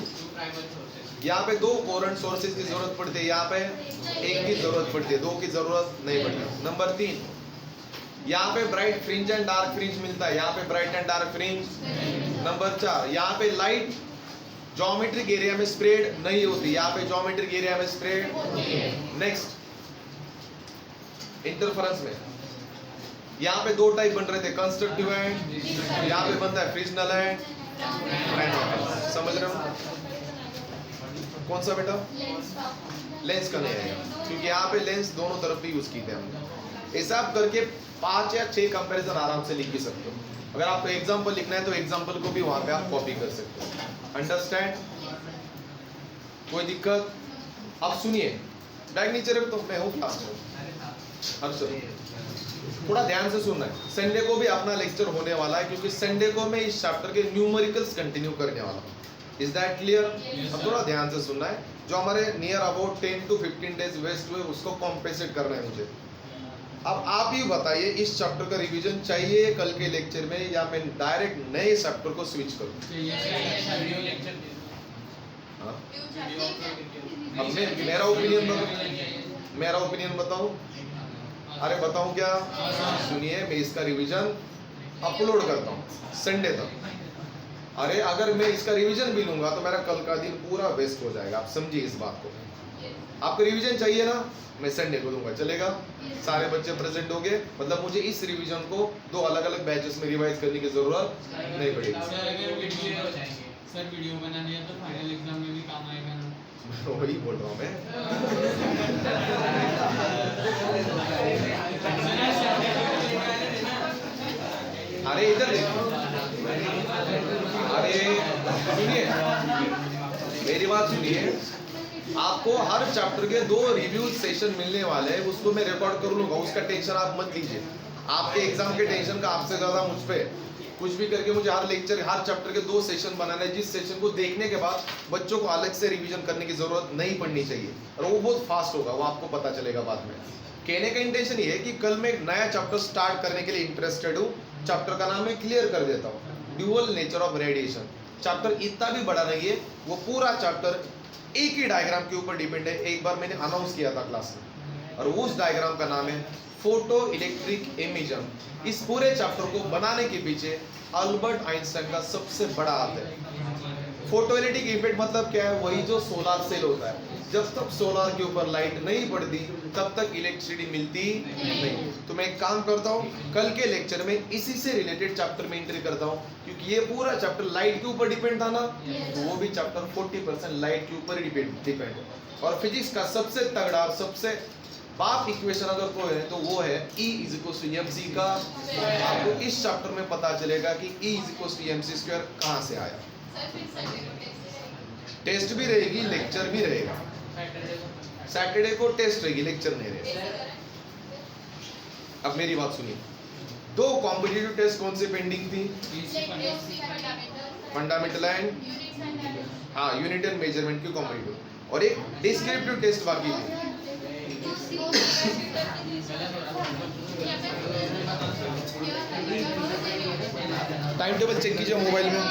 यहाँ पे दो कोरेंट सोर्सेज की जरूरत पड़ती है, यहाँ पे एक की जरूरत पड़ती है, दो की जरूरत नहीं पड़ती। नंबर 3, यहाँ पे bright fringe and dark fringe मिलता है, यहाँ पे bright and dark fringe. Number 4, यहाँ पे लाइट ज्योमेट्रिक एरिया में स्प्रेड नहीं होती, यहाँ पे ज्योमेट्रिक एरिया में स्प्रेड। नेक्स्ट, इंटरफेरेंस में यहाँ पे दो टाइप बन रहे थे, कंस्ट्रक्टिव एंड, यहाँ पे बनता है फ्रिक्शनल एंड फ्रेनल। समझ रहे हो? कौन सा बेटा? लेंस का नहीं आएगा, क्योंकि यहाँ पे लेंस दोनों तरफ भी यूज की थे हमने। हिसाब करके 5 या 6 कंपैरिजन आराम से लिख भी सकते हो। अगर आपको एग्जांपल लिखना है तो एग्जांपल को भी वहां पे आप कॉपी कर सकते हो। अंडरस्टैंड? कोई दिक्कत? अब सुनिए, बैग नीचे रख, तो मैं हूँ क्लास में। अब सुनिए, थोड़ा ध्यान से सुनना है। संडे को भी अपना लेक्चर होने वाला है, क्योंकि संडे को मैं इस चैप्टर के न्यूमेरिकल्स कंटिन्यू करने वाला हूँ। Is that clear? अब थोड़ा ध्यान से सुनना है। जो हमारे near about 10 to 15 days waste हुए उसको कॉम्पेंसेट करना है मुझे। अब आप ही बताइए, इस चैप्टर का रिवीजन चाहिए कल के लेक्चर में, या मैं डायरेक्ट नए चैप्टर को स्विच करूं? हाँ? अब मैं मेरा ओपिनियन बताऊं? अरे बताऊं क्या? सुनिए, मैं इसका रिवीजन अपलोड करता हूं संडे तक। अरे अगर मैं इसका रिवीजन भी लूंगा तो मेरा कल का दिन पूरा वेस्ट हो जाएगा। आप समझिए इस बात को। आपको रिवीजन चाहिए ना, मैं संडे को दूंगा, चलेगा? सारे बच्चे प्रेजेंट होंगे, मतलब मुझे इस रिवीजन को 2 अलग-अलग बैचेस में रिवाइज करने की जरूरत नहीं पड़ेगी। सर वीडियो बना लिया तो फाइनल एग्जाम में भी काम आएगा ना? वही बोल रहा हूँ मैं। अरे इधर देखो, अरे सुनिए, मेरी बात सुनिए। आपको हर चैप्टर के 2 रिव्यू सेशन मिलने वाले हैं, उसको मैं रिकॉर्ड कर लूंगा, उसका टेंशन आप मत लीजिए। आपके एग्जाम के टेंशन का आपसे ज्यादा मुझ पे। कुछ भी करके मुझे हर लेक्चर, हर चैप्टर के 2 सेशन बनाना है, जिस सेशन को देखने के बाद बच्चों को अलग से रिवीजन करने की जरूरत नहीं पड़नी चाहिए, और वो बहुत फास्ट होगा, वो आपको पता चलेगा बाद में। कहने का इंटेंशन ये है कि कल मैं एक नया चैप्टर स्टार्ट करने के लिए इंटरेस्टेड हूँ। चैप्टर का नाम मैं क्लियर कर देता हूँ, dual nature of radiation. Chapter इतना भी बड़ा नहीं है, वो पूरा चैप्टर एक ही डायग्राम के ऊपर डिपेंड है। एक बार मैंने अनाउंस किया था क्लास में, और उस डायग्राम का नाम है फोटो इलेक्ट्रिक इमेजन। इस पूरे चैप्टर को बनाने के पीछे अल्बर्ट आइंस्टाइन का सबसे बड़ा हाथ है। फोटो इलेक्ट्रिक इफेक्ट मतलब क्या है? वही जो सोलर सेल होता है, जब तक सोलर के ऊपर लाइट नहीं पड़ती तब तक इलेक्ट्रिसिटी मिलती नहीं। तो मैं एक काम करता हूँ, कल के लेक्चर में इसी से रिलेटेड चैप्टर में एंट्री करता हूँ, क्योंकि ये पूरा चैप्टर लाइट के ऊपर डिपेंड था ना, तो वो भी चैप्टर 40% लाइट के ऊपर ही डिपेंड है। और फिजिक्स का सबसे तगड़ा, सबसे बाप इक्वेशन अगर कोई है तो वो है E = mc का। आपको इस चैप्टर में पता चलेगा कि E = mc² कहाँ से आया। टेस्ट भी रहेगी, लेक्चर भी रहेगा। सैटरडे को टेस्ट रहेगी, लेक्चर नहीं रहेगा। अब मेरी बात सुनिए, 2 कॉम्पिटिटिव टेस्ट कौन से पेंडिंग थी? फंडामेंटल एंड, हाँ, यूनिट एंड मेजरमेंट की कॉम्पिटिटिव, और एक डिस्क्रिप्टिव टेस्ट बाकी थी। टाइम टेबल चेक कीजिए मोबाइल में।